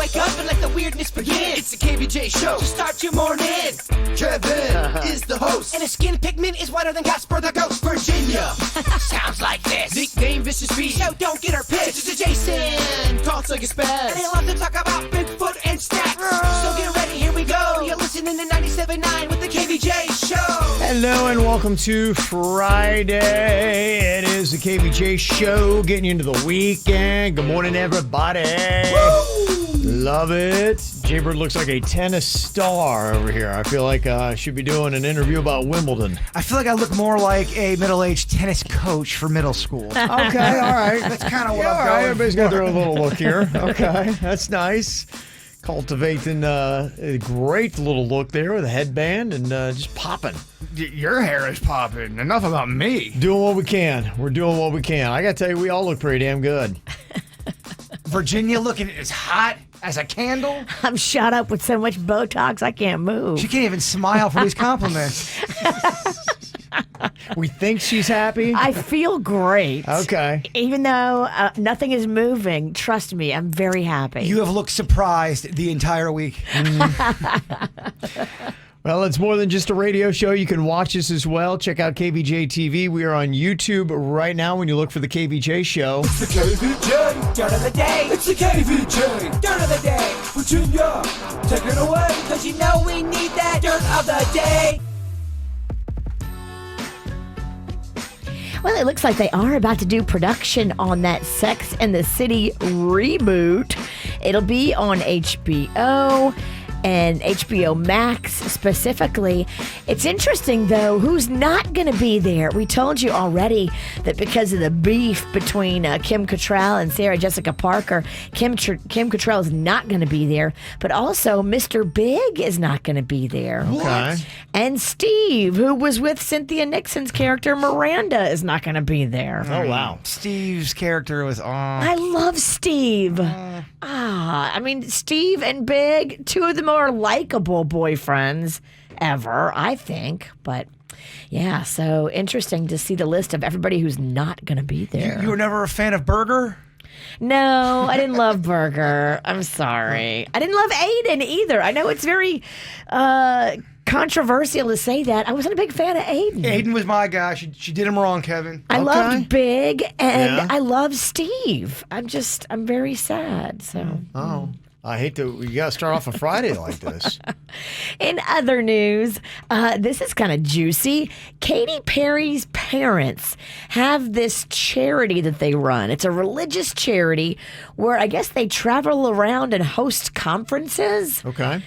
wake up and let the weirdness begin. It's the KVJ show to start your morning. Kevin is the host, and his skin pigment is whiter than Casper the Ghost. Virginia sounds like this. Nickname Vicious Beast, so don't get her pissed. It's Jason, called Suck Spaz, and they love to talk about Bigfoot and stacks. So get ready, here we go. You're listening to 97.9 with the KVJ show. Hello and welcome to Friday. It is the KVJ show, getting you into the weekend. Good morning, everybody. Woo! Love it. Jaybird looks like a tennis star over here. I feel like I should be doing an interview about Wimbledon. I feel like I look more like a middle-aged tennis coach for middle school. Okay, all right. That's kind of what all I'm right, going everybody's for. got their own little look here. Okay, that's nice. Cultivating a great little look there with a headband and just popping. Your hair is popping. Enough about me. Doing what we can. We're doing what we can. I got to tell you, we all look pretty damn good. Virginia looking as hot as a candle. I'm shot up with so much Botox I can't move. She can't even smile for these compliments. We think she's happy. I feel great. Okay. Even though nothing is moving, trust me, I'm very happy. You have looked surprised the entire week. Well, it's more than just a radio show. You can watch us as well. Check out Kvj Tv. We are on YouTube right now when you look for the KVJ show. It's the KVJ dirt of the day. It's the KVJ dirt of the day. Virginia, take it away, cause you know we need that dirt of the day. Well, it looks like they are about to do production on that Sex and the City reboot. It'll be on HBO and HBO Max specifically. It's interesting, though, who's not going to be there. We told you already that because of the beef between Kim Cattrall and Sarah Jessica Parker, Kim Cattrall is not going to be there, but also Mr. Big is not going to be there. Okay. And Steve, who was with Cynthia Nixon's character Miranda, is not going to be there. Oh, wow. Steve's character was I love Steve. I mean, Steve and Big, two of the more likable boyfriends ever, I think. But yeah, so interesting to see the list of everybody who's not going to be there. You were never a fan of Burger? No, I didn't love Burger. I'm sorry. I didn't love Aiden either. I know it's very controversial to say that. I wasn't a big fan of Aiden. Aiden was my guy. She did him wrong, Kevin. I loved Big and Yeah. I love Steve. I'm very sad. So. Oh, I hate to. You got to start off a Friday like this. In other news, this is kind of juicy. Katy Perry's parents have this charity that they run. It's a religious charity where I guess they travel around and host conferences. Okay.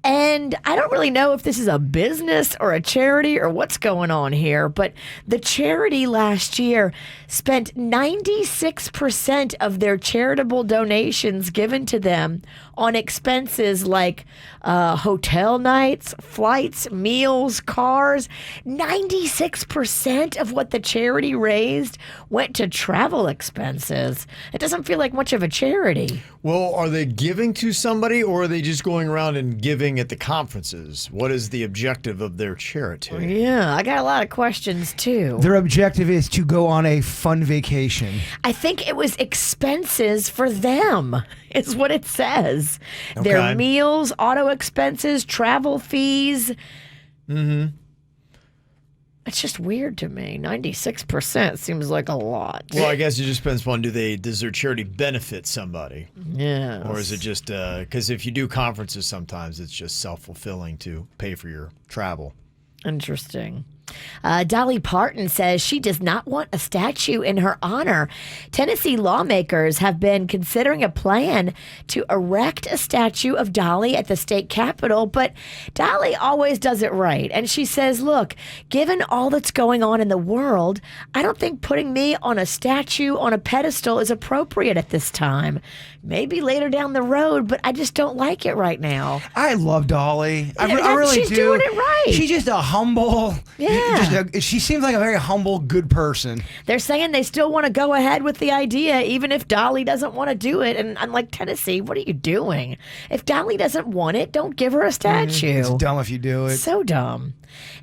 And I don't really know if this is a business or a charity or what's going on here, but the charity last year spent 96% of their charitable donations given to them on expenses like hotel nights, flights, meals, cars. 96% of what the charity raised went to travel expenses. It doesn't feel like much of a charity. Well, are they giving to somebody or are they just going around and giving at the conferences? What is the objective of their charity? Yeah, I got a lot of questions too. Their objective is to go on a fun vacation. I think it was expenses for them, is what it says. Okay. Their meals, auto expenses, travel fees. Mm-hmm. It's just weird to me. 96% seems like a lot. Well, I guess it just depends on does their charity benefit somebody? Yeah. Or is it just, because if you do conferences sometimes it's just self-fulfilling to pay for your travel. Interesting. Dolly Parton says she does not want a statue in her honor. Tennessee lawmakers have been considering a plan to erect a statue of Dolly at the state capitol, but Dolly always does it right. And she says, look, given all that's going on in the world, I don't think putting me on a statue on a pedestal is appropriate at this time. Maybe later down the road, but I just don't like it right now. I love Dolly. I really She's do. doing it right. She's just a humble. Yeah. She seems like a very humble, good person. They're saying they still want to go ahead with the idea, even if Dolly doesn't want to do it. And I'm like, Tennessee, what are you doing? If Dolly doesn't want it, don't give her a statue. It's dumb if you do it. So dumb.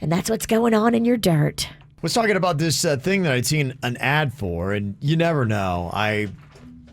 And that's what's going on in your dirt. Was talking about this thing that I'd seen an ad for, and you never know. I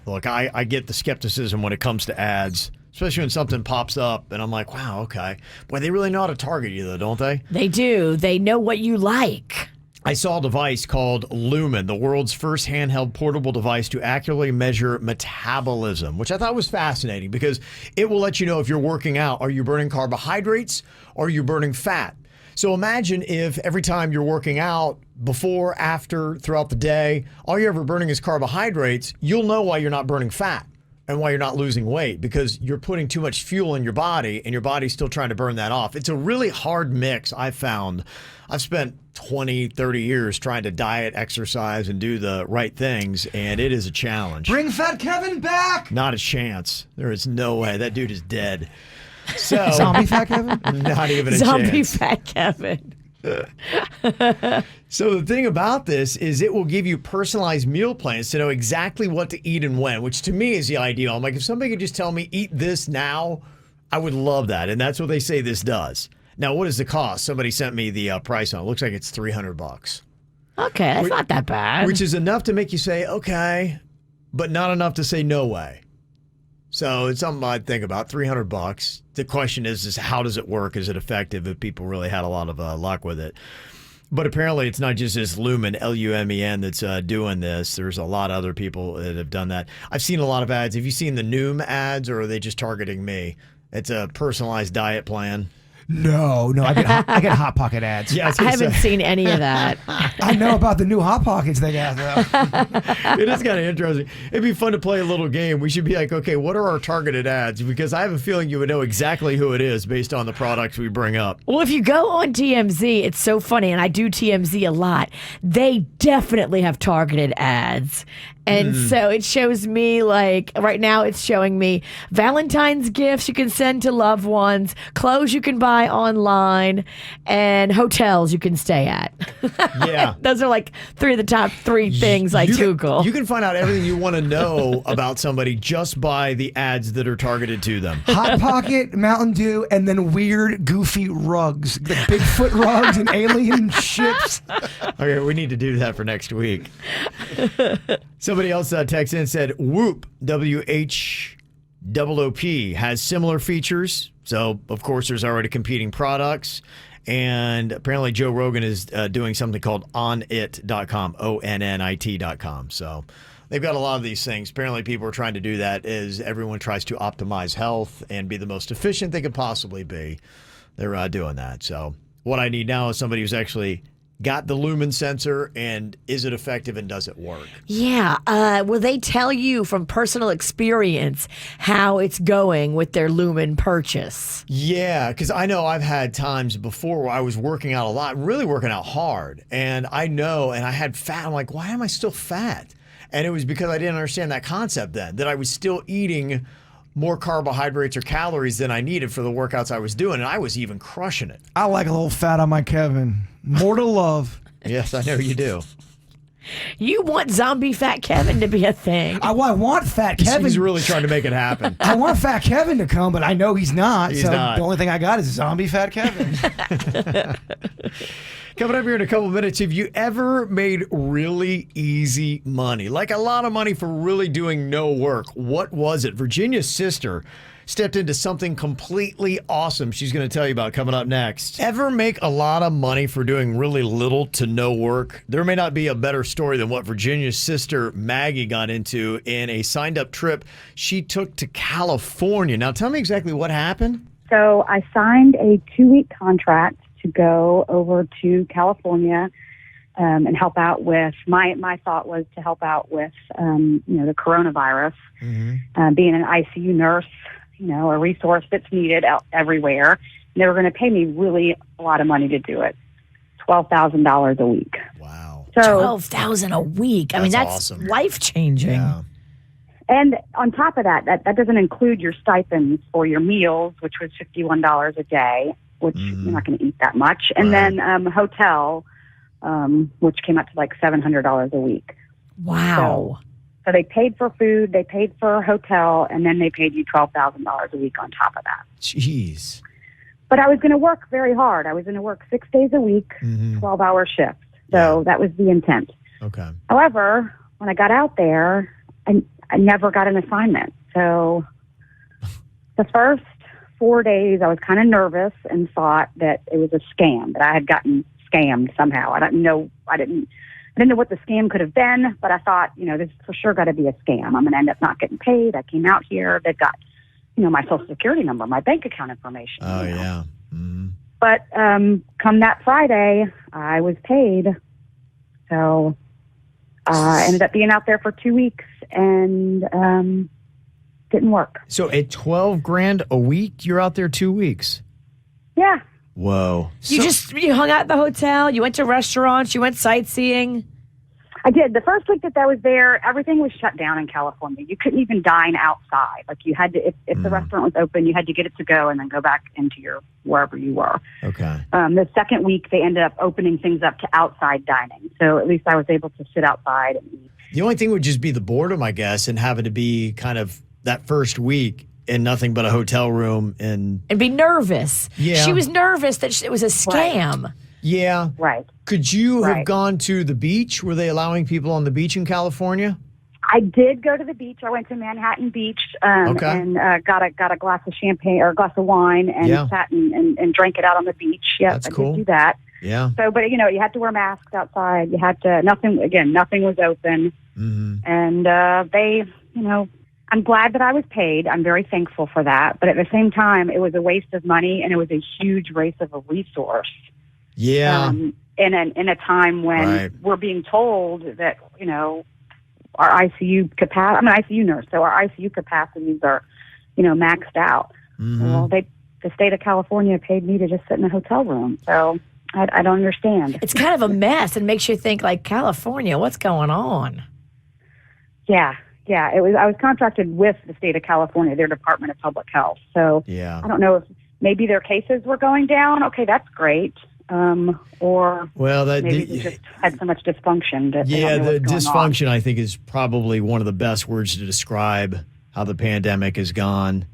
get the skepticism when it comes to ads. especially when something pops up and I'm like, wow, okay. Boy, they really know how to target you, though, don't they? They do. They know what you like. I saw a device called Lumen, the world's first handheld portable device to accurately measure metabolism, which I thought was fascinating because it will let you know if you're working out. Are you burning carbohydrates or are you burning fat? So imagine if every time you're working out, before, after, throughout the day, all you're ever burning is carbohydrates, you'll know why you're not burning fat and why you're not losing weight, because you're putting too much fuel in your body and your body's still trying to burn that off. It's a really hard mix, I found. I've spent 20, 30 years trying to diet, exercise, and do the right things, and it is a challenge. Bring Fat Kevin back. Not a chance. There is no way. That dude is dead. So Zombie Fat Kevin? Not even a Zombie chance. Fat Kevin. So the thing about this is it will give you personalized meal plans to know exactly what to eat and when, which to me is the ideal. I'm like, if somebody could just tell me, eat this now, I would love that. And that's what they say this does. Now, what is the cost? Somebody sent me the price on it. Looks like it's $300. Okay, that's not that bad. Which is enough to make you say, okay, but not enough to say no way. So it's something I'd think about, $300. The question is how does it work? Is it effective if people really had a lot of luck with it? But apparently it's not just this Lumen, Lumen, that's doing this. There's a lot of other people that have done that. I've seen a lot of ads. Have you seen the Noom ads, or are they just targeting me? It's a personalized diet plan. No, I get Hot Pocket ads. Yeah, I haven't seen any of that. I know about the new Hot Pockets they got, though. It is kind of interesting. It'd be fun to play a little game. We should be like, okay, what are our targeted ads? Because I have a feeling you would know exactly who it is based on the products we bring up. Well, if you go on TMZ, it's so funny, and I do TMZ a lot. They definitely have targeted ads. And so it shows me, like, right now it's showing me Valentine's gifts you can send to loved ones, clothes you can buy online, and hotels you can stay at. Yeah. Those are like three of the top three things I Google. You can find out everything you want to know about somebody just by the ads that are targeted to them. Hot Pocket, Mountain Dew, and then weird, goofy rugs. The Bigfoot rugs and alien ships. Okay, we need to do that for next week. Somebody else texted in and said, Whoop, WHOOP, has similar features. So, of course, there's already competing products. And apparently Joe Rogan is doing something called onit.com, ONNIT.com. So they've got a lot of these things. Apparently people are trying to do that as everyone tries to optimize health and be the most efficient they could possibly be. They're doing that. So what I need now is somebody who's actually got the Lumen sensor, and is it effective and does it work? Yeah. Will they tell you from personal experience how it's going with their Lumen purchase? Yeah, because I know I've had times before where I was working out a lot, really working out hard, and I know, and I had fat. I'm like, why am I still fat? And it was because I didn't understand that concept then, that I was still eating more carbohydrates or calories than I needed for the workouts I was doing, and I was even crushing it. I like a little fat on my Kevin. More to love. Yes, I know you do. You want zombie Fat Kevin to be a thing. I want Fat Kevin. He's really trying to make it happen. I want Fat Kevin to come, but I know he's not. He's not. The only thing I got is zombie Fat Kevin. Coming up here in a couple of minutes, have you ever made really easy money? Like a lot of money for really doing no work. What was it? Virginia's sister stepped into something completely awesome she's going to tell you about coming up next. Ever make a lot of money for doing really little to no work? There may not be a better story than what Virginia's sister Maggie got into in a signed-up trip she took to California. Now, tell me exactly what happened. So I signed a 2-week contract to go over to California and help out with, my thought was to help out with, the coronavirus, being an ICU nurse, a resource that's needed everywhere. And they were going to pay me really a lot of money to do it, $12,000 a week. Wow. So $12,000 a week. I mean, that's awesome. life-changing. Yeah. And on top of that doesn't include your stipends for your meals, which was $51 a day, which you're not going to eat that much. And then hotel, which came up to like $700 a week. Wow. So they paid for food, they paid for a hotel, and then they paid you $12,000 a week on top of that. Jeez. But I was going to work very hard. I was going to work 6 days a week, 12-hour shifts. So that was the intent. Okay. However, when I got out there, I never got an assignment. So The first 4 days, I was kind of nervous and thought that it was a scam, that I had gotten scammed somehow. I didn't know what the scam could have been, but I thought, this for sure got to be a scam. I'm going to end up not getting paid. I came out here. They've got, my social security number, my bank account information. Oh, yeah. Mm-hmm. But come that Friday, I was paid. So I ended up being out there for 2 weeks and didn't work. So at $12,000 a week, you're out there 2 weeks? Yeah. Whoa. You hung out at the hotel, you went to restaurants, you went sightseeing? I did. The first week that I was there, everything was shut down in California. You couldn't even dine outside. Like you had to, if the restaurant was open, you had to get it to go and then go back into wherever you were. Okay. The second week, they ended up opening things up to outside dining. So at least I was able to sit outside and eat. The only thing would just be the boredom, I guess, and having to be kind of that first week in nothing but a hotel room and be nervous. Yeah. She was nervous that it was a scam. Right. Yeah. Right. Could you have Right. gone to the beach? Were they allowing people on the beach in California? I did go to the beach. I went to Manhattan Beach and got a glass of champagne or a glass of wine and sat and drank it out on the beach. Yes, That's I cool. did do that. Yeah. So, but you had to wear masks outside. You had to nothing was open, and they, I'm glad that I was paid. I'm very thankful for that. But at the same time, it was a waste of money and it was a huge waste of a resource. Yeah. In a time when we're being told that, our ICU capacity, I'm an ICU nurse, so our ICU capacities are, maxed out. Well, the state of California paid me to just sit in a hotel room. So I don't understand. It's kind of a mess and makes you think like, California, what's going on? Yeah. Yeah. I was contracted with the state of California, their Department of Public Health. So I don't know if maybe their cases were going down. Okay, that's great. Or maybe they just had so much dysfunction. That the dysfunction, I think, is probably one of the best words to describe how the pandemic has gone.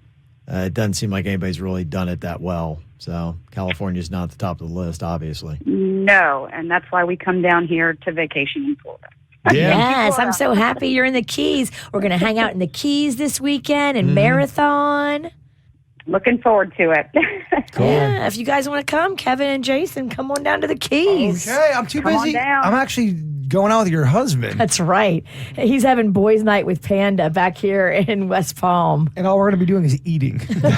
It doesn't seem like anybody's really done it that well. So California's not at the top of the list, obviously. No, and that's why we come down here to vacation in Florida. Yes, I'm so happy you're in the Keys. We're going to hang out in the Keys this weekend and marathon. Looking forward to it. Cool. Yeah, if you guys want to come, Kevin and Jason, come on down to the Keys. Okay, I'm too Come on busy. down. I'm actually going out with your husband. That's right. He's having boys' night with Panda back here in West Palm. And all we're going to be doing is eating. Well,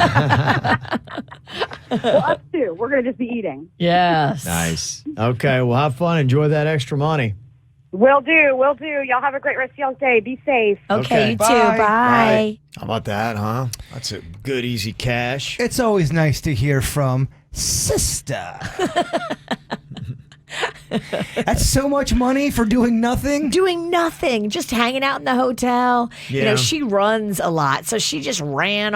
us too. We're going to just be eating. Yes. Nice. Okay, well, have fun. Enjoy that extra money. Will do. Y'all have a great rest of y'all's day. Be safe. Okay, you Bye. too. Bye. How about that, huh? That's a good, easy cash. It's always nice to hear from sister. That's so much money for doing nothing. Doing nothing, just hanging out in the hotel. Yeah. She runs a lot, so she just ran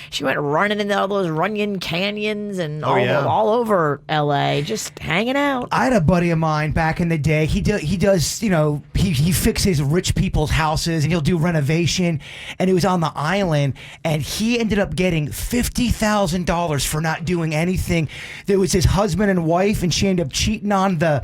she went running into all those Runyon Canyons and all over LA, just hanging out. I had a buddy of mine back in the day. He does, he fixes rich people's houses and he'll do renovation. And he was on the island and he ended up getting $50,000 for not doing anything. There was his husband and wife, and she ended up cheating on the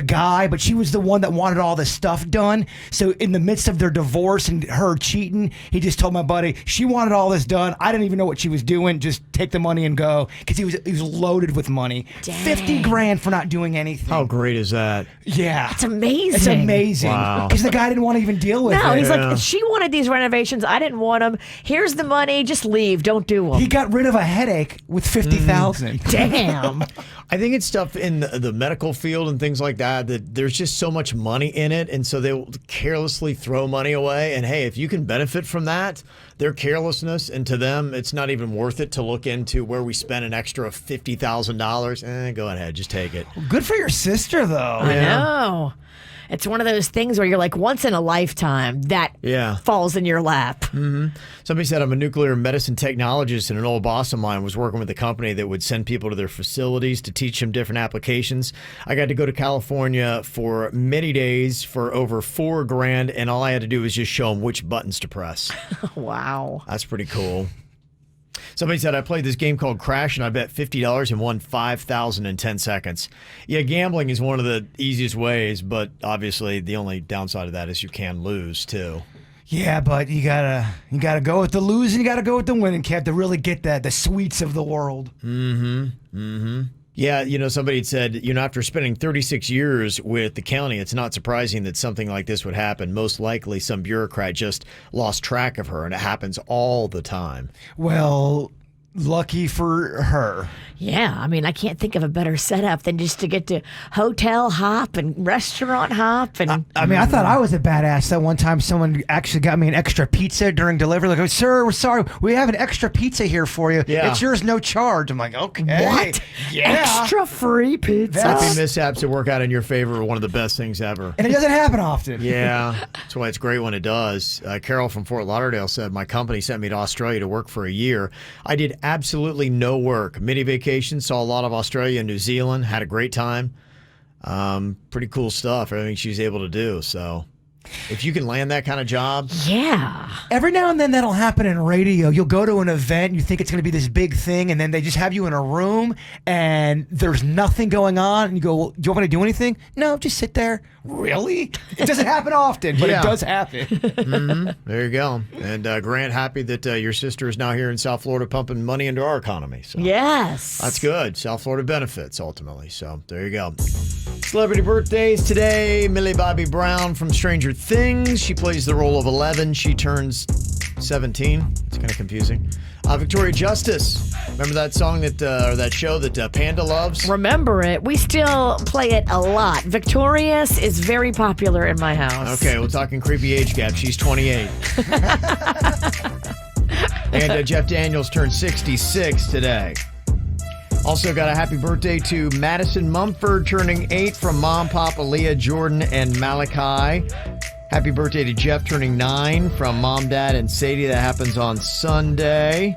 guy, but she was the one that wanted all this stuff done. So in the midst of their divorce and her cheating, he just told my buddy, she wanted all this done. I didn't even know what she was doing. Just take the money and go, because he was loaded with money. Dang. $50,000 for not doing anything. How great is that? Yeah. It's amazing. It's amazing. Wow. Because the guy didn't want to even deal with No, it. he's like, she wanted these renovations. I didn't want them. Here's the money. Just leave. Don't do them. He got rid of a headache with $50,000. Damn. I think it's stuff in the medical field and things like that there's just so much money in it, and so they will carelessly throw money away. And hey, if you can benefit from that, their carelessness, and to them, it's not even worth it to look into where we spend an extra $50,000. Go ahead, just take it. Good for your sister, though. I know. It's one of those things where you're like, once in a lifetime, that falls in your lap. Somebody said, I'm a nuclear medicine technologist, and an old boss of mine was working with a company that would send people to their facilities to teach them different applications. I got to go to California for many days for over $4,000, and all I had to do was just show them which buttons to press. Wow. That's pretty cool. Somebody said, I played this game called Crash, and I bet $50 and won $5,000 in 10 seconds. Yeah, gambling is one of the easiest ways, but obviously the only downside of that is you can lose, too. Yeah, but you gotta go with the losing, you gotta go with the winning, Kev, to really get the sweets of the world. Yeah, somebody had said, after spending 36 years with the county, it's not surprising that something like this would happen. Most likely some bureaucrat just lost track of her, and it happens all the time. Well, lucky for her. Yeah, I mean, I can't think of a better setup than just to get to hotel hop and restaurant hop. And I mean, I thought I was a badass that one time someone actually got me an extra pizza during delivery. Like, oh, sir, we're sorry. We have an extra pizza here for you. Yeah. It's yours, no charge. I'm like, okay. what? Yeah. Extra free pizza? Happy mishaps that work out in your favor are one of the best things ever. And it doesn't happen often. Yeah, that's why it's great when it does. Carol from Fort Lauderdale said, my company sent me to Australia to work for a year. I did absolutely no work. Mini vacation, saw a lot of Australia and New Zealand, had a great time. Pretty cool stuff, everything she's able to do. So if you can land that kind of job. Yeah. Every now and then that'll happen in radio. You'll go to an event, you think it's going to be this big thing, and then they just have you in a room and there's nothing going on. And you go, well, do you want me to do anything? No, just sit there. Really? It doesn't happen often, but Yeah. it does happen. There you go. And Grant, happy that your sister is now here in South Florida pumping money into our economy. So Yes. that's good. South Florida benefits, ultimately. So there you go. Celebrity birthdays today. Millie Bobby Brown from Stranger Things. She plays the role of 11. She turns 17. It's kind of confusing. Victoria Justice. Remember that song or that show that Panda loves? Remember it. We still play it a lot. Victorious is very popular in my house. Okay, we're talking creepy age gap. She's 28. And Jeff Daniels turned 66 today. Also got a happy birthday to Madison Mumford, turning 8 from Mom, Papa, Leah, Jordan, and Malachi. Happy birthday to Jeff, turning 9 from Mom, Dad, and Sadie. That happens on Sunday.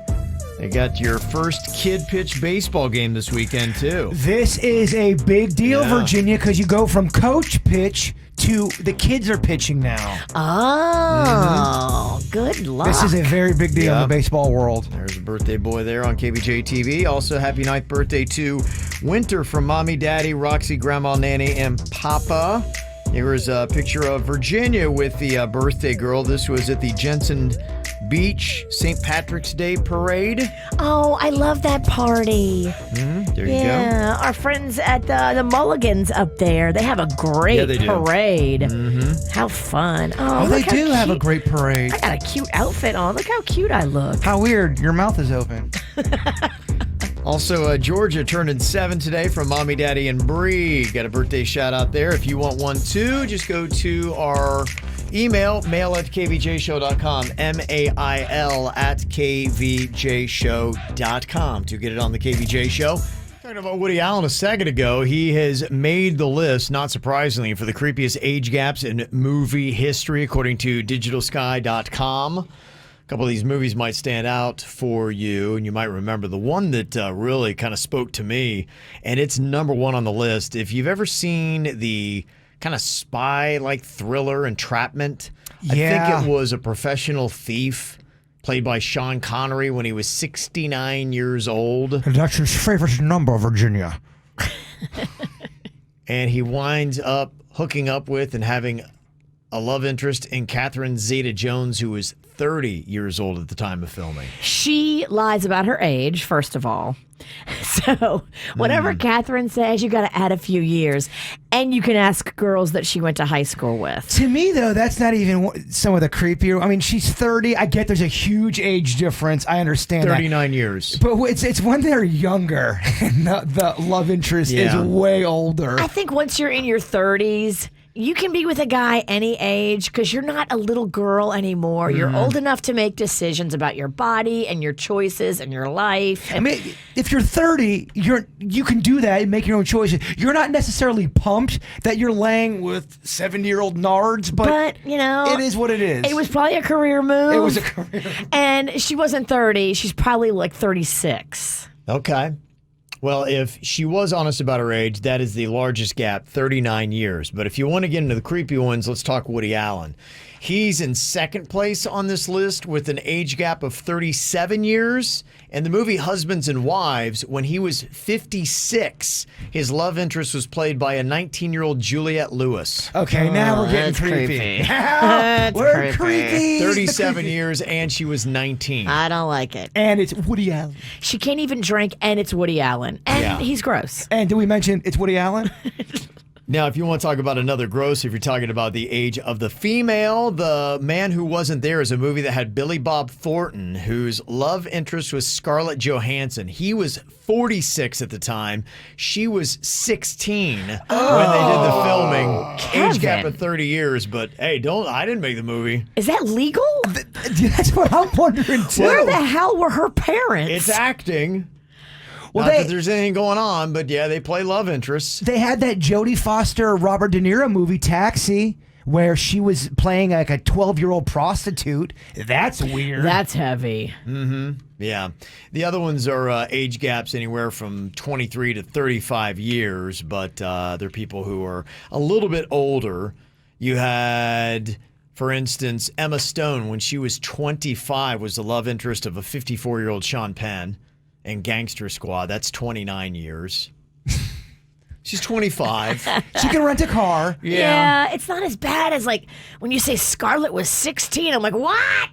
They got your first kid pitch baseball game this weekend, too. This is a big deal, Yeah. Virginia, because you go from coach pitch to the kids are pitching now. Oh, good luck. This is a very big deal in Yeah. the baseball world. There's a birthday boy there on KBJ TV. Also, happy 9th birthday to Winter from Mommy, Daddy, Roxy, Grandma, Nanny, and Papa. Here is a picture of Virginia with the birthday girl. This was at the Jensen Beach St. Patrick's Day Parade. Oh, I love that party. There you Yeah, our friends at the Mulligans up there, they have a great Yeah, they do. parade. How fun. Oh, look they how do have a cute- great parade. I got a cute outfit on. Look how cute I look. How weird. Your mouth is open. go. Also, Georgia turning 7 today from Mommy, Daddy, and Bree. Got a birthday shout out there. If you want one too, just go to our email, mail@kvjshow.com, mail @kvjshow.com to get it on the KVJ Show. Talking about Woody Allen a second ago, he has made the list, not surprisingly, for the creepiest age gaps in movie history, according to digitalsky.com. A couple of these movies might stand out for you, and you might remember the one that really kind of spoke to me, and it's number 1 on the list. If you've ever seen the kind of spy-like thriller Entrapment, I Yeah. think it was a professional thief played by Sean Connery when he was 69 years old. That's your favorite number, Virginia. And he winds up hooking up with and having a love interest in Catherine Zeta-Jones, who was 30 years old at the time of filming. She lies about her age, first of all. So whatever Catherine says, you got to add a few years. And you can ask girls that she went to high school with. To me, though, that's not even some of the creepier. I mean, she's 30. I get there's a huge age difference. I understand 39 years. that. But it's when they're younger and the love interest is Yeah. way older. I think once you're in your 30s, you can be with a guy any age because you're not a little girl anymore. You're old enough to make decisions about your body and your choices and your life. I mean, if you're 30, you can do that and make your own choices. You're not necessarily pumped that you're laying with 70-year-old nards, But, you know, it is what it is. it was probably a career move. It was a career. And she wasn't 30. She's probably like 36. Okay. Well, if she was honest about her age, that is the largest gap, 39 years. But if you want to get into the creepy ones, let's talk Woody Allen. He's in second place on this list with an age gap of 37 years. And the movie Husbands and Wives, when he was 56, his love interest was played by a 19-year-old Juliette Lewis. Okay, now we're getting that's creepy. creepy. Now we're creepy. creepy. 37 years, and she was 19. I don't like it. And it's Woody Allen. She can't even drink, and it's Woody Allen. And Yeah. he's gross. And did we mention it's Woody Allen? Now, if you want to talk about another gross, if you're talking about the age of the female, The Man Who Wasn't There is a movie that had Billy Bob Thornton, whose love interest was Scarlett Johansson. He was 46 at the time. She was 16 when they did the filming. Kevin. Age gap of 30 years, but hey, I didn't make the movie. Is that legal? That's what I'm wondering, too. Where the hell were her parents? It's acting. Well, Not that there's anything going on, but yeah, they play love interests. They had that Jodie Foster, Robert De Niro movie, Taxi, where she was playing like a 12-year-old prostitute. That's weird. That's heavy. Yeah. The other ones are age gaps anywhere from 23 to 35 years, but they're people who are a little bit older. You had, for instance, Emma Stone, when she was 25, was the love interest of a 54-year-old Sean Penn. And Gangster Squad, that's 29 years. She's 25. She can rent a car. Yeah, it's not as bad as like when you say Scarlett was 16. I'm like, what?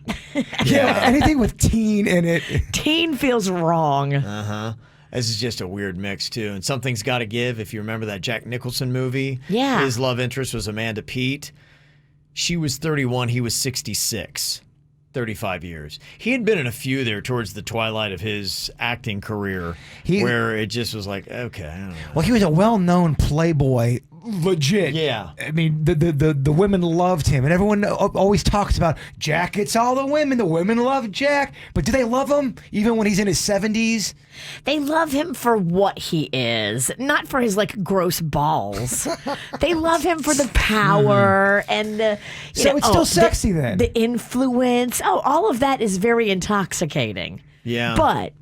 Yeah, anything with teen in it. Teen feels wrong. This is just a weird mix, too. And Something's Gotta Give, if you remember that Jack Nicholson movie. Yeah. His love interest was Amanda Peet. She was 31. He was 66. 35 years. He had been in a few there towards the twilight of his acting career where it just was like, okay, I don't know. Well, he was a well-known playboy, legit. Yeah. I mean, the women loved him, and everyone always talks about Jack gets all the women. The women love Jack, but do they love him even when he's in his 70s? They love him for what he is, not for his like gross balls. They love him for the power and the. So it's still sexy then. The influence. Oh, all of that is very intoxicating. Yeah. But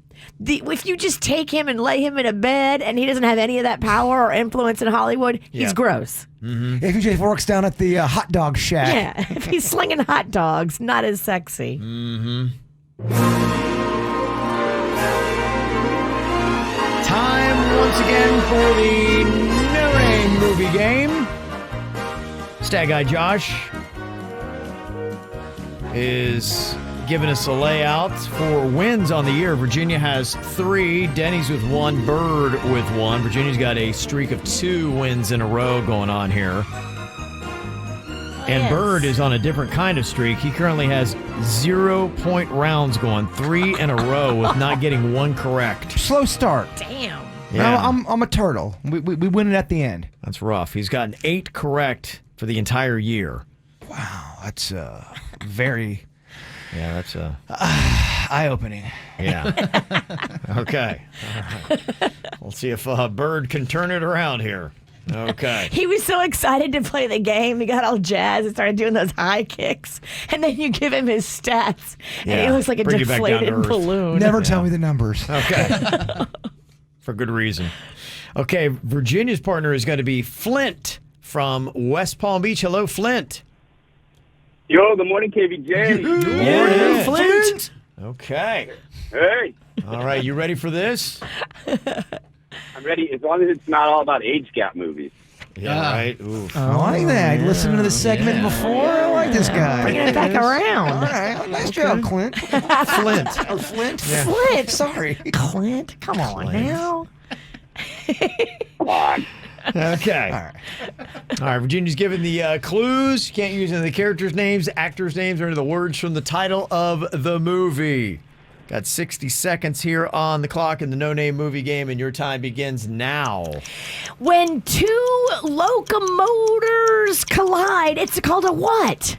if you just take him and lay him in a bed and he doesn't have any of that power or influence in Hollywood, he's gross. If he just works down at the hot dog shack. Yeah, if he's slinging hot dogs, not as sexy. Time once again for the No Name Movie Game. Stag Guy Josh is giving us a layout for wins on the year. Virginia has 3, Denny's with 1, Bird with 1. Virginia's got a streak of 2 wins in a row going on here. And Yes. Bird is on a different kind of streak. He currently has 0-point rounds going, 3 in a row with not getting 1 correct. Slow start. Damn. No, I'm a turtle. We win it at the end. That's rough. He's gotten 8 correct for the entire year. Wow, that's very Yeah, that's eye-opening. yeah. Okay. All right. We'll see if Bird can turn it around here. Okay. He was so excited to play the game. He got all jazzed and started doing those high kicks. And then you give him his stats, and Yeah. he looks like a Bring you back down to deflated earth. balloon. Never tell me the numbers. Okay. For good reason. Okay, Virginia's partner is going to be Flint from West Palm Beach. Hello, Flint. Yo, good morning, KVJ. Morning, Flint. Okay. Hey, All right, you ready for this? I'm ready as long as it's not all about age gap movies. Yeah, right. Oof. I like that. Listening to the segment before, I like this guy. Bringing it back All around. right, well, nice job, Clint. Flint. Oh, Flint. Flint. Sorry. Clint, come on now. Come on. Okay. All right, Virginia's given the clues. You can't use any of the characters' names, actors' names, or any of the words from the title of the movie. Got 60 seconds here on the clock in the No Name Movie Game, and your time begins now. When two locomotors collide, it's called a what?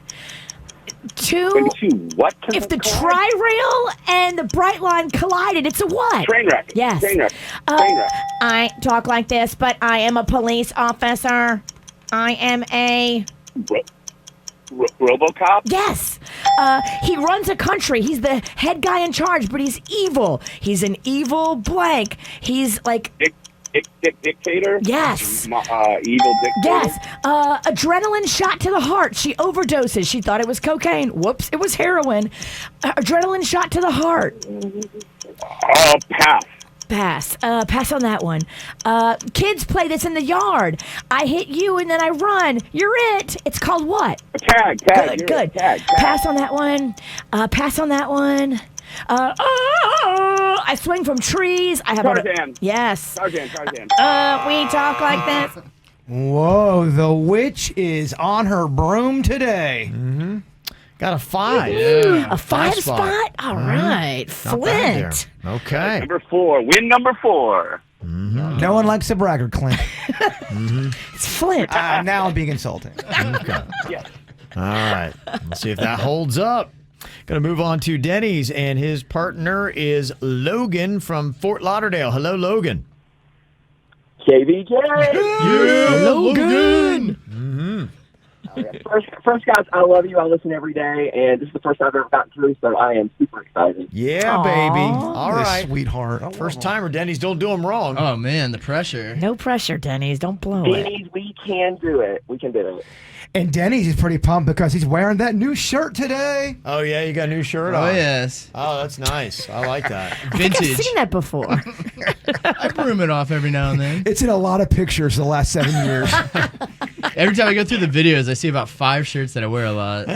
Two. What? If the tri-rail and the bright line collided, it's a what? Train wreck. Yes. Train wreck. Train wreck. I talk like this, but I am a police officer. I am a... RoboCop. Yes. He runs a country. He's the head guy in charge, but he's evil. He's an evil blank. He's like... Dictator? Yes. Evil dictator? Yes. Adrenaline shot to the heart. She overdoses. She thought it was cocaine. Whoops, it was heroin. Adrenaline shot to the heart. Pass. Pass. Pass on that one. Kids play this in the yard. I hit you and then I run. You're it. It's called what? Tag. Good. Tag. Pass on that one. Pass on that one. I swing from trees. I have Tarzan. Yes. Tarzan. We talk like this. Whoa, the witch is on her broom today. Got a 5. A 5 spot? All right. Not bad there. Flint. Okay. Number 4. Win number 4. No one likes a braggart, Clint. It's Flint. Now I'm being insulting. Yes. All right. Let's see if that holds up. Going to move on to Denny's, and his partner is Logan from Fort Lauderdale. Hello, Logan. KVJ. Yeah, Logan. First, guys, I love you. I listen every day, and this is the first I've ever gotten through, so I am super excited. Yeah, baby. All What a right. sweetheart. I First love timer, Denny's. Don't do him wrong. Oh, man, the pressure. No pressure, Denny's. Don't blow it. Denny's, we can do it. We can do it. And Denny's is pretty pumped because he's wearing that new shirt today. Oh, yeah, you got a new shirt Oh, on. yes. Oh, that's nice. I like that. I've Vintage. seen that before. I broom it off every now and then. It's in a lot of pictures the last 7 years. Every time I go through the videos, I see about 5 shirts that I wear a lot.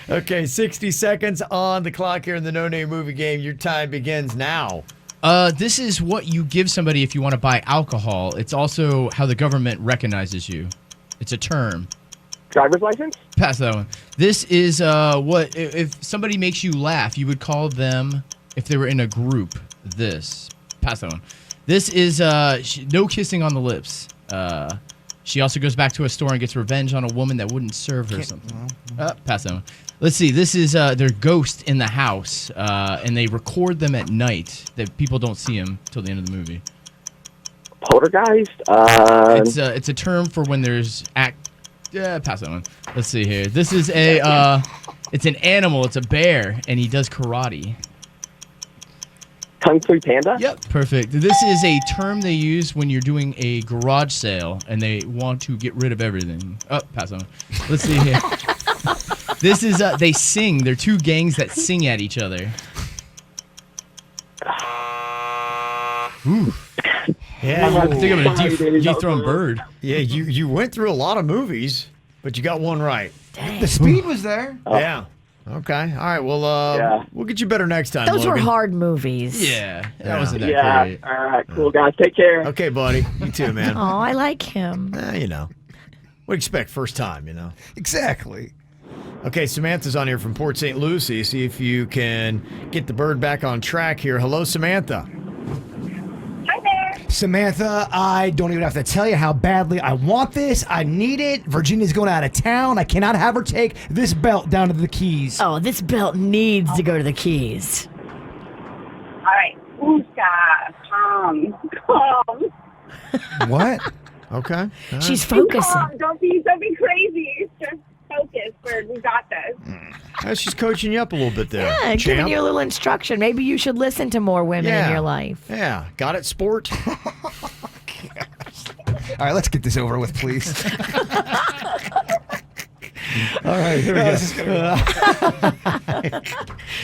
Okay, 60 seconds on the clock here in the No Name Movie Game. Your time begins now. This is what you give somebody if you want to buy alcohol. It's also how the government recognizes you. It's a term. Driver's license? Pass that one. This is what if somebody makes you laugh, you would call them if they were in a group. This. Pass that one. This is no kissing on the lips. She also goes back to a store and gets revenge on a woman that wouldn't serve her something. Pass that one. Let's see. This is their ghost in the house, and they record them at night. That people don't see them till the end of the movie. Poltergeist? It's a term for when there's pass that one. Let's see here. This is a it's an animal. It's a bear, and he does karate. Kung Fu Panda? Yep, perfect. This is a term they use when you're doing a garage sale and they want to get rid of everything. Oh, pass on. Let's see here. This is they sing. They're two gangs that sing at each other. Ooh. Yeah, I think I'm gonna dethrone Bird. yeah. You went through a lot of movies, but you got one right. The speed was there. Yeah. Okay. All right. Well, Yeah. we'll get you better next time. Those were Logan. hard movies. Yeah, that wasn't that Yeah. great. All right, cool, guys. Take care. Okay, buddy. You too, man. Oh, I like him. You know, what do you expect first time? You know. Exactly. Okay, Samantha's on here from Port St. Lucie. See if you can get the bird back on track here. Hello, Samantha. Hi there. Samantha, I don't even have to tell you how badly I want this. I need it. Virginia's going out of town. I cannot have her take this belt down to the Keys. Oh, this belt needs to go to the Keys. All right. Ooska, calm. What? Okay. All right. She's focusing. Calm. Don't be crazy. Just focus, Bird. We got this. She's coaching you up a little bit there. Yeah, champ. giving you a little instruction. Maybe you should listen to more women in your life. Yeah. Got it, sport? All right, let's get this over with, please. All right, here we go.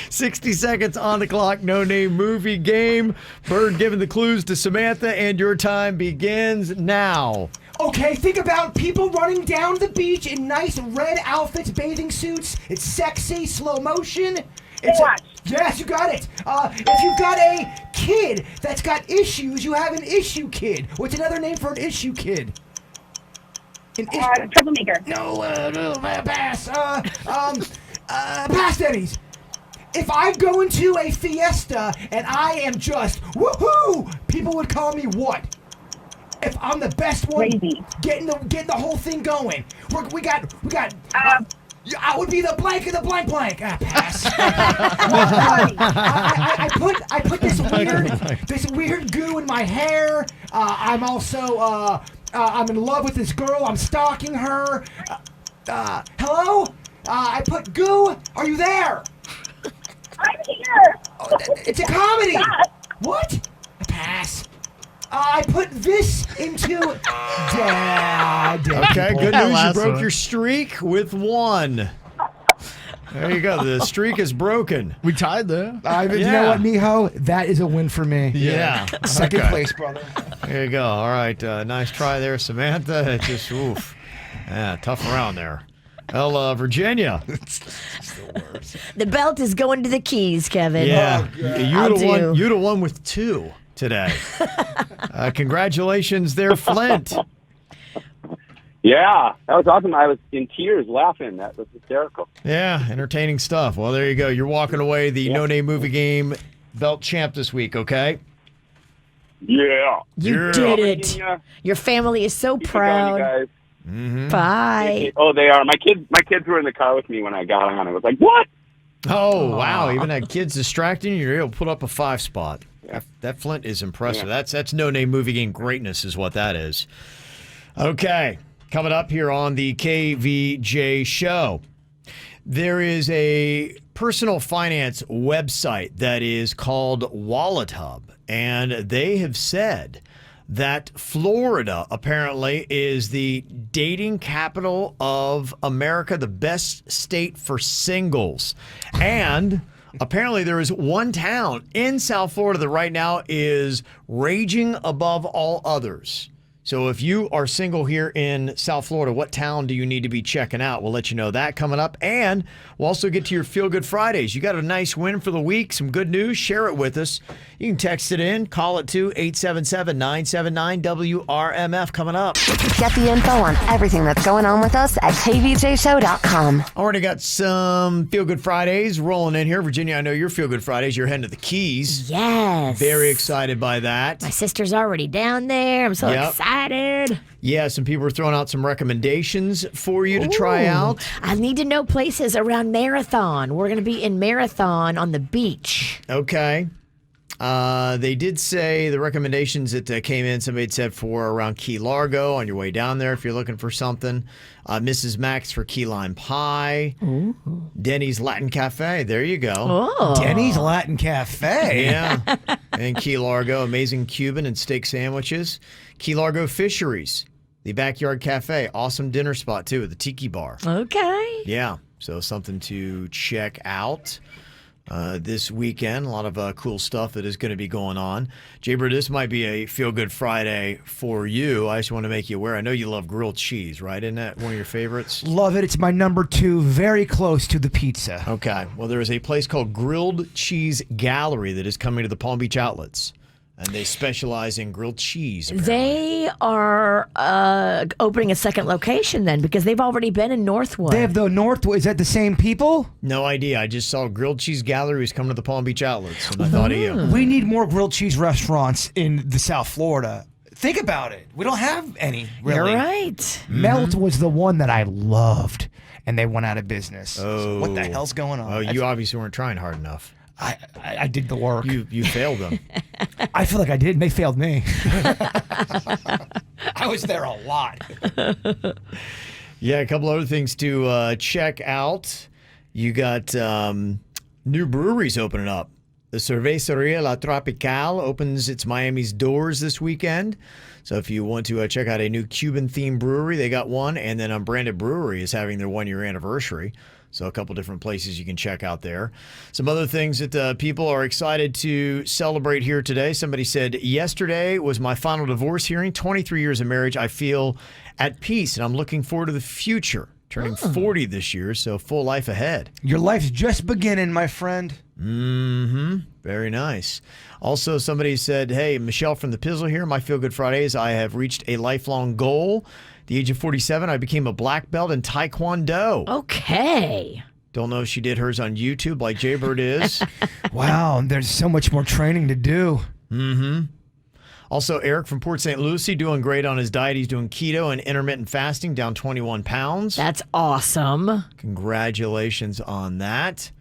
60 seconds on the clock. No Name Movie Game. Bird giving the clues to Samantha, and your time begins now. Okay, think about people running down the beach in nice red outfits, bathing suits. It's sexy, slow motion. Yes, you got it. If you've got a kid that's got issues, you have an issue kid. What's another name for an issue kid? Troublemaker. No, pass. Pass, Denny's. If I go into a fiesta and I am just woohoo, people would call me what? If I'm the best one, Crazy. getting the whole thing going. We got. I would be the blank of the blank. Pass. I put this weird goo in my hair. I'm also I'm in love with this girl. I'm stalking her. Hello? I put goo. Are you there? I'm here. It's a comedy. Pass. What? Pass. I put this into Dad. Okay, good That news. You last broke one. your streak with 1. There you go. The streak is broken. We tied though. You know what, Mijo? That is a win for me. Yeah. Second Okay. place, brother. There you go. All right. Nice try there, Samantha. It just, oof. Yeah, tough round there. Well, Virginia. The belt is going to the Keys, Kevin. Yeah. I'll do. You'd have won with 2 today. Congratulations there, Flint. Yeah, that was awesome. I was in tears laughing. That was hysterical. Yeah, entertaining stuff. Well, there you go. You're walking away the No Name Movie Game belt champ this week, okay? Yeah. You Yeah. did it. Virginia, Your family is so keep it going, you proud. guys. Bye. Oh, they are. My kids were in the car with me when I got on. I was like, what? Oh, wow. Even had kids distracting you, you're able to put up a 5 spot. That Flint is impressive. Yeah. That's No Name Movie Game greatness is what that is. Okay. Coming up here on the KVJ show, there is a personal finance website that is called Wallet Hub, and they have said that Florida apparently is the dating capital of America, the best state for singles. And apparently there is one town in South Florida that right now is raging above all others. So if you are single here in South Florida, what town do you need to be checking out? We'll let you know that coming up. And we'll also get to your Feel Good Fridays. You got a nice win for the week, some good news, share it with us. You can text it in, call it to 877-979-WRMF coming up. Get the info on everything that's going on with us at kvjshow.com. Already got some Feel Good Fridays rolling in here. Virginia, I know your Feel Good Fridays. You're heading to the Keys. Yes. Very excited by that. My sister's already down there. I'm so Yep. excited. Yeah, some people are throwing out some recommendations for you to try Ooh. out. I need to know places around Marathon. We're going to be in Marathon on the beach. Okay. They did say the recommendations that came in, somebody had said for around Key Largo on your way down there if you're looking for something. Mrs. Max for Key Lime Pie. Ooh. Denny's Latin Cafe. There you go. Oh. Denny's Latin Cafe. Yeah. And Key Largo, amazing Cuban and steak sandwiches. Key Largo Fisheries, the Backyard Cafe. Awesome dinner spot, too, at the Tiki Bar. Okay. Yeah, so something to check out this weekend. A lot of cool stuff that is going to be going on. Jaybird, this might be a feel-good Friday for you. I just want to make you aware. I know you love grilled cheese, right? Isn't that one of your favorites? Love it. It's my number 2, very close to the pizza. Okay. Well, there is a place called Grilled Cheese Gallery that is coming to the Palm Beach outlets. And they specialize in grilled cheese. Apparently. They are opening a second location then because they've already been in Northwood. They have the Northwood. Is that the same people? No idea. I just saw Grilled Cheese Gallery was coming to the Palm Beach outlets, and I thought of you. We need more grilled cheese restaurants in the South Florida. Think about it. We don't have any, really. You're right. Melt was the one that I loved, and they went out of business. So what the Oh. hell's going on? Oh, you obviously weren't trying hard enough. I did the work. You failed them. I feel like I did, and they failed me. I was there a lot. Yeah, a couple other things to check out. You got new breweries opening up. The Cerveceria La Tropical opens its Miami's doors this weekend. So if you want to check out a new Cuban-themed brewery, they got one. And then Unbranded Brewery is having their one-year anniversary. So a couple different places you can check out there. Some other things that people are excited to celebrate here today. Somebody said, yesterday was my final divorce hearing. 23 years of marriage. I feel at peace, and I'm looking forward to the future. Turning 40 this year, so full life ahead. Your life's just beginning, my friend. Mm-hmm. Very nice. Also, somebody said, hey, Michelle from the Pizzle here. My Feel Good Fridays, I have reached a lifelong goal. At the age of 47, I became a black belt in Taekwondo. Okay. Don't know if she did hers on YouTube like Jaybird is. Wow, there's so much more training to do. Mm-hmm. Also, Eric from Port St. Lucie doing great on his diet. He's doing keto and intermittent fasting, down 21 pounds. That's awesome. Congratulations on that.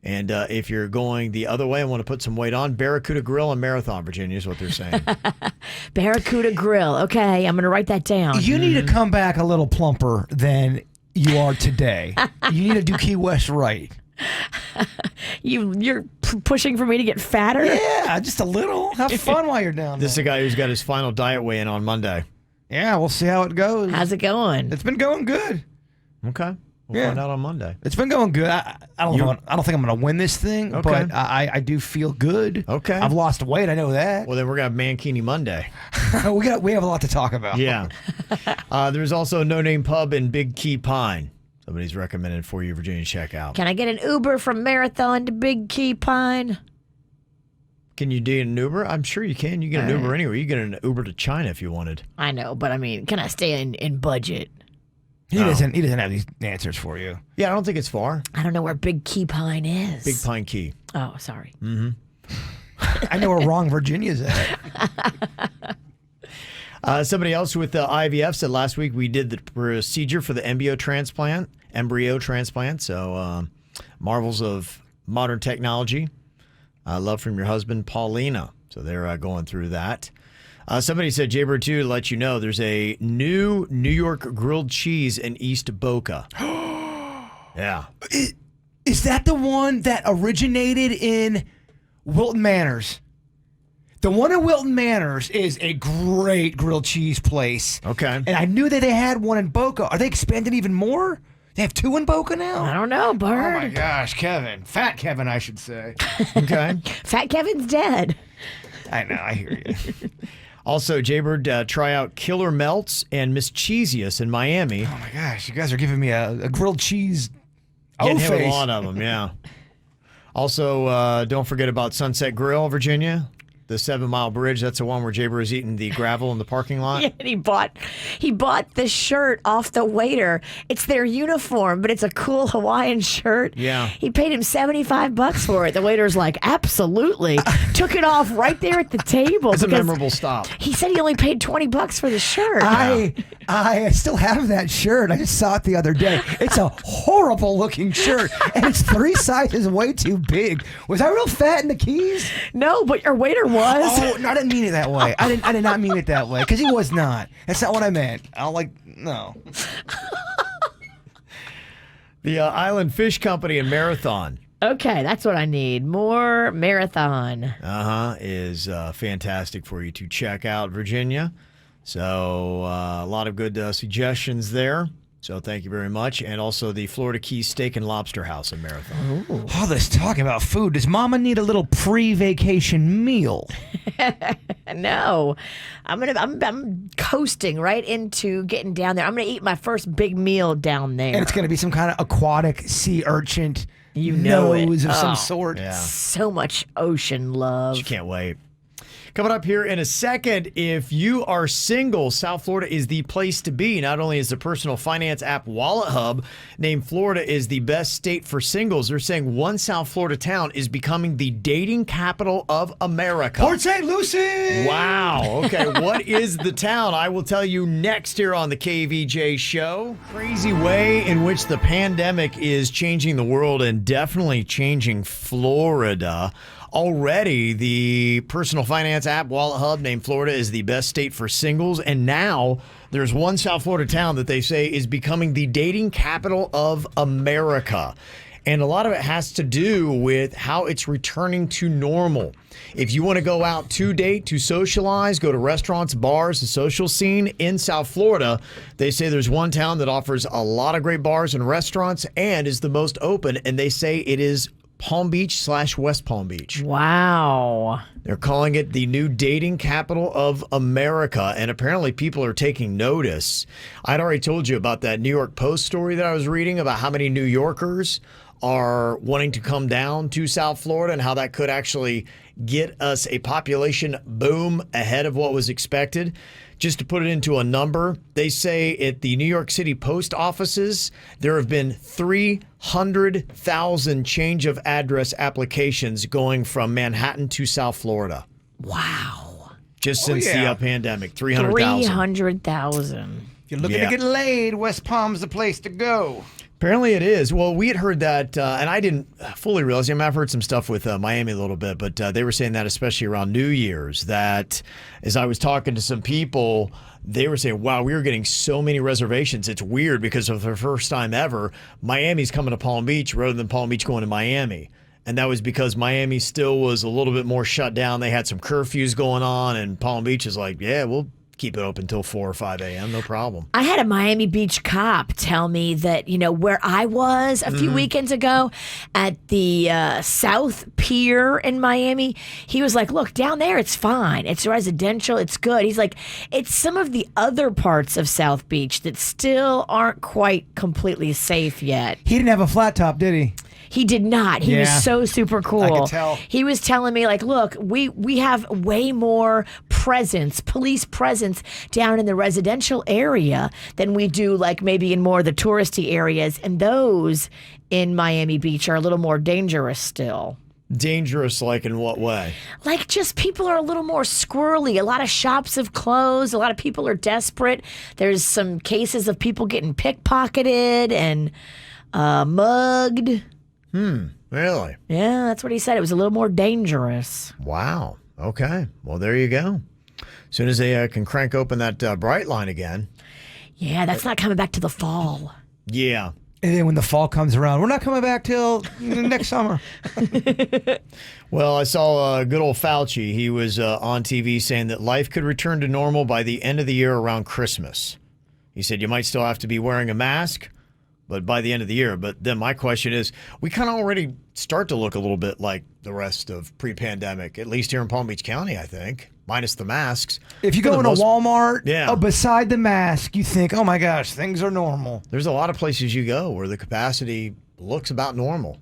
And if you're going the other way and want to put some weight on, Barracuda Grill and Marathon, Virginia is what they're saying. Barracuda Grill. Okay, I'm going to write that down. You need to come back a little plumper than you are today. You need to do Key West right. You're pushing for me to get fatter? Yeah, just a little. Have fun while you're down there. This is a guy who's got his final diet weigh-in on Monday. Yeah, we'll see how it goes. How's it going? It's been going good. Okay. We'll find out on Monday. It's been going good. I don't think I'm going to win this thing, Okay. but I do feel good. Okay. I've lost weight. I know that. Well, then we're going to have Mankini Monday. we have a lot to talk about. Yeah. There's also a no-name pub in Big Key Pine. Somebody's recommended for you, Virginia, to check out. Can I get an Uber from Marathon to Big Key Pine? Can you do an Uber? I'm sure you can. You get an Uber anywhere. You get an Uber to China if you wanted. I know, but I mean, can I stay in budget? He doesn't have these answers for you. Yeah, I don't think it's far. I don't know where Big Key Pine is. Big Pine Key. Oh, sorry. I know where wrong Virginia's at. Somebody else with the IVF said last week we did the procedure for the embryo transplant. So marvels of modern technology. Love from your husband, Paulina. So they're going through that. Somebody said, Jaybird, too, to let you know, there's a new New York grilled cheese in East Boca. Yeah. Is that the one that originated in Wilton Manors? The one in Wilton Manors is a great grilled cheese place. Okay. And I knew that they had one in Boca. Are they expanding even more? They have two in Boca now? I don't know, Bird. Oh, my gosh, Kevin. Fat Kevin, I should say. Okay. Fat Kevin's dead. I know, I hear you. Also, Jaybird, try out Killer Melts and Miss Cheesiest in Miami. Oh, my gosh, you guys are giving me a grilled cheese Getting hit with a face. lot of them, yeah. Also, don't forget about Sunset Grill, Virginia. The 7 Mile Bridge, that's the one where Jaybird is eating the gravel in the parking lot. Yeah, and he bought the shirt off the waiter. It's their uniform, but it's a cool Hawaiian shirt. Yeah. He paid him $75 for it. The waiter's like, absolutely. Took it off right there at the table. It's a because memorable stop. He said he only paid $20 for the shirt. I still have that shirt. I just saw it the other day. It's a horrible looking shirt, and it's 3 sizes way too big. Was I real fat in the Keys? No, but your waiter was. Oh, no, I didn't mean it that way. I did not mean it that way, because he was not. That's not what I meant. No. The Island Fish Company in Marathon. Okay, that's what I need. More Marathon. Is fantastic for you to check out, Virginia. So a lot of good suggestions there. So thank you very much. And also the Florida Keys Steak and Lobster House in Marathon. Ooh. All this talk about food. Does Mama need a little pre-vacation meal? No, I'm coasting right into getting down there. I'm gonna eat my first big meal down there. And it's going to be some kind of aquatic sea urchin nose of some sort. Yeah. So much ocean love. You can't wait. Coming up here in a second, if you are single, South Florida is the place to be. Not only is the personal finance app Wallet Hub named Florida is the best state for singles, they're saying one South Florida town is becoming the dating capital of America. Port St. Lucie! Wow. Okay, what is the town? I will tell you next here on the KVJ show. Crazy way in which the pandemic is changing the world and definitely changing Florida. Already, the personal finance app Wallet Hub named Florida is the best state for singles. And now there's one South Florida town that they say is becoming the dating capital of America. And a lot of it has to do with how it's returning to normal. If you want to go out to date, to socialize, go to restaurants, bars, the social scene in South Florida, they say there's one town that offers a lot of great bars and restaurants and is the most open. And they say it is Palm Beach / West Palm Beach. Wow. They're calling it the new dating capital of America, and apparently people are taking notice. I'd already told you about that New York Post story that I was reading about how many New Yorkers are wanting to come down to South Florida and how that could actually get us a population boom ahead of what was expected. Just to put it into a number, they say at the New York City post offices, there have been 300,000 change of address applications going from Manhattan to South Florida. Wow. Just since the pandemic, 300,000. 300,000. If you're looking to get laid, West Palm's the place to go. Apparently it is. Well, we had heard that, and I didn't fully realize. I mean, I've heard some stuff with Miami a little bit, but they were saying that especially around New Year's, that as I was talking to some people, they were saying, wow, we were getting so many reservations. It's weird because for the first time ever, Miami's coming to Palm Beach rather than Palm Beach going to Miami. And that was because Miami still was a little bit more shut down. They had some curfews going on, and Palm Beach is like, yeah, we'll keep it open until 4 or 5 a.m., no problem. I had a Miami Beach cop tell me that, where I was a few weekends ago at the South Pier in Miami, he was like, look, down there it's fine. It's residential. It's good. He's like, it's some of the other parts of South Beach that still aren't quite completely safe yet. He didn't have a flat top, did he? He did not. He was so super cool. I could tell. He was telling me, like, look, we have way more police presence down in the residential area than we do, like, maybe in more of the touristy areas. And those in Miami Beach are a little more dangerous still. Dangerous, like in what way? Like, just people are a little more squirrely. A lot of shops have closed. A lot of people are desperate. There's some cases of people getting pickpocketed and mugged. Really? Yeah, that's what he said. It was a little more dangerous. Wow. Okay. Well, there you go. As soon as they can crank open that bright line again. Yeah, that's not coming back to the fall. Yeah. And then when the fall comes around, we're not coming back till next summer. Well, I saw good old Fauci. He was on TV saying that life could return to normal by the end of the year around Christmas. He said you might still have to be wearing a mask, but by the end of the year. But then my question is, we kind of already start to look a little bit like the rest of pre-pandemic, at least here in Palm Beach County, I think, minus the masks. If you go into Walmart, beside the mask, you think, oh my gosh, things are normal. There's a lot of places you go where the capacity looks about normal,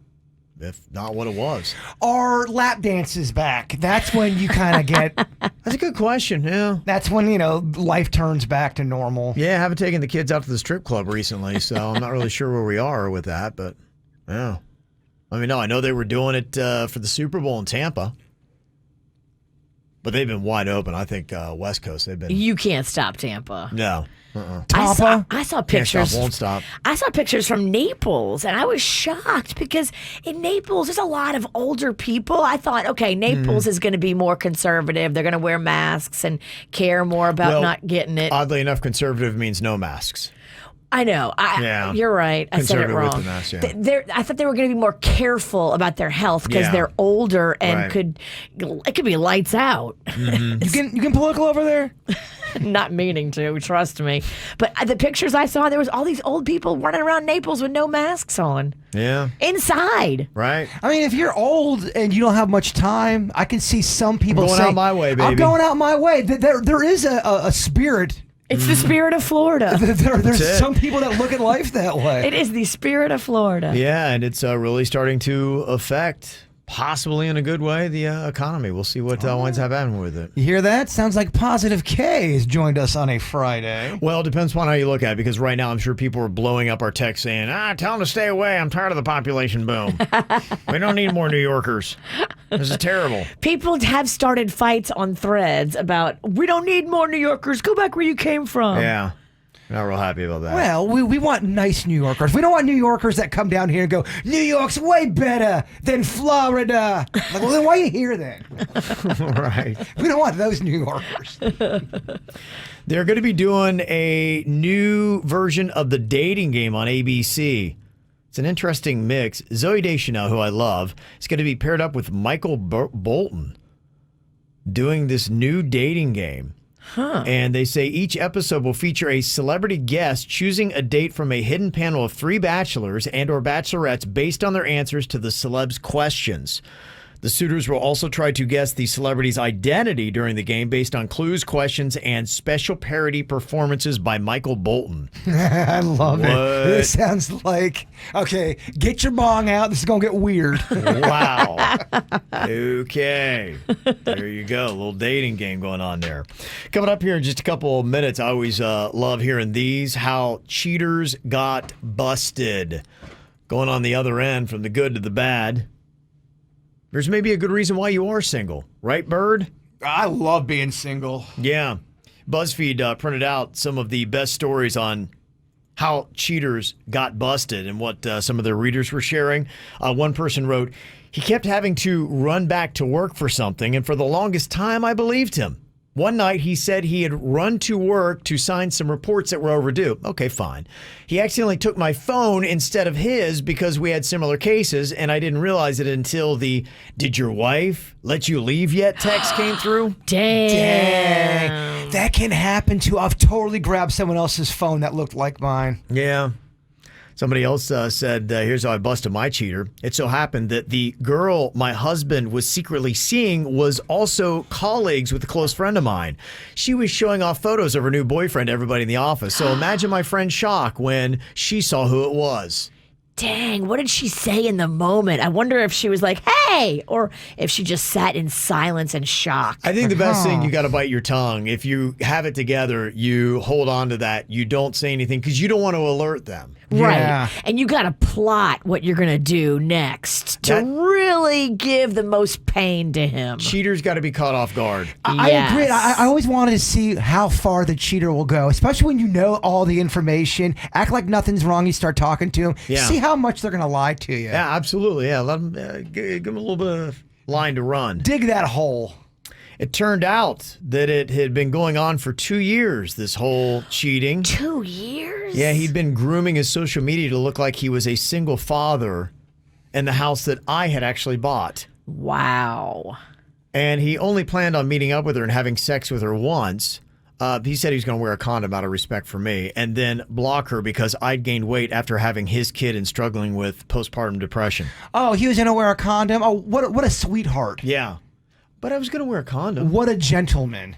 if not what it was. Are lap dances back? That's when you kind of get... That's a good question, yeah. That's when, life turns back to normal. Yeah, I haven't taken the kids out to the strip club recently, so I'm not really sure where we are with that, but yeah. I mean, no, I know they were doing it for the Super Bowl in Tampa, but they've been wide open. I think West Coast, they've been... You can't stop Tampa. No. I saw pictures. Can't stop, won't stop. I saw pictures from Naples, and I was shocked because in Naples, there's a lot of older people. I thought, okay, Naples is going to be more conservative. They're going to wear masks and care more about not getting it. Oddly enough, conservative means no masks. I know. You're right. I said it wrong. With the mask, yeah. I thought they were going to be more careful about their health because they're older and it could be lights out. Mm-hmm. You can political over there? Not meaning to, trust me. But the pictures I saw, there was all these old people running around Naples with no masks on. Yeah. Inside. Right. I mean, if you're old and you don't have much time, I can see some people saying, out my way, baby. I'm going out my way. There is a spirit. It's the spirit of Florida. There's some people that look at life that way. It is the spirit of Florida. Yeah, and it's really starting to affect, possibly in a good way, the economy. We'll see what winds up happening with it. You hear that? Sounds like Positive K has joined us on a Friday. Well, it depends upon how you look at it, because right now I'm sure people are blowing up our text saying, tell them to stay away. I'm tired of the population boom. We don't need more New Yorkers. This is terrible. People have started fights on threads about, we don't need more New Yorkers. Go back where you came from. Yeah. Not real happy about that. Well, we want nice New Yorkers. We don't want New Yorkers that come down here and go, New York's way better than Florida. Like, well, then why are you here then? Right. We don't want those New Yorkers. They're going to be doing a new version of the dating game on ABC. It's an interesting mix. Zooey Deschanel, who I love, is going to be paired up with Michael Bolton doing this new dating game. And they say each episode will feature a celebrity guest choosing a date from a hidden panel of 3 bachelors and or bachelorettes based on their answers to the celebs' questions. The suitors will also try to guess the celebrity's identity during the game based on clues, questions, and special parody performances by Michael Bolton. I love it. This sounds like, okay, get your bong out. This is going to get weird. Wow. Okay. There you go. A little dating game going on there. Coming up here in just a couple of minutes, I always love hearing these, how cheaters got busted. Going on the other end from the good to the bad. There's maybe a good reason why you are single, right, Bird? I love being single. Yeah. BuzzFeed printed out some of the best stories on how cheaters got busted and what some of their readers were sharing. One person wrote, he kept having to run back to work for something, and for the longest time, I believed him. One night, he said he had run to work to sign some reports that were overdue. Okay, fine. He accidentally took my phone instead of his because we had similar cases, and I didn't realize it until the "Did your wife let you leave yet?" text came through. Dang. That can happen too. I've totally grabbed someone else's phone that looked like mine. Yeah. Somebody else said, here's how I busted my cheater. It so happened that the girl my husband was secretly seeing was also colleagues with a close friend of mine. She was showing off photos of her new boyfriend to everybody in the office. So imagine my friend's shock when she saw who it was. Dang, what did she say in the moment? I wonder if she was like, hey, or if she just sat in silence and shock. I think the best thing, you got to bite your tongue. If you have it together, you hold on to that. You don't say anything because you don't want to alert them. Right. Yeah. And you got to plot what you're going to do next to really give the most pain to him. Cheaters got to be caught off guard. I agree. I always wanted to see how far the cheater will go, especially when you know all the information. Act like nothing's wrong. You start talking to him. Yeah. See how much they're going to lie to you. Yeah, absolutely. Yeah, let them, give them a little bit of line to run. Dig that hole. It turned out that it had been going on for 2 years, this whole cheating. 2 years? Yeah, he'd been grooming his social media to look like he was a single father in the house that I had actually bought. Wow. And he only planned on meeting up with her and having sex with her once. He said he was going to wear a condom out of respect for me and then block her because I'd gained weight after having his kid and struggling with postpartum depression. Oh, he was going to wear a condom? Oh, what a sweetheart. Yeah. But I was going to wear a condom. What a gentleman.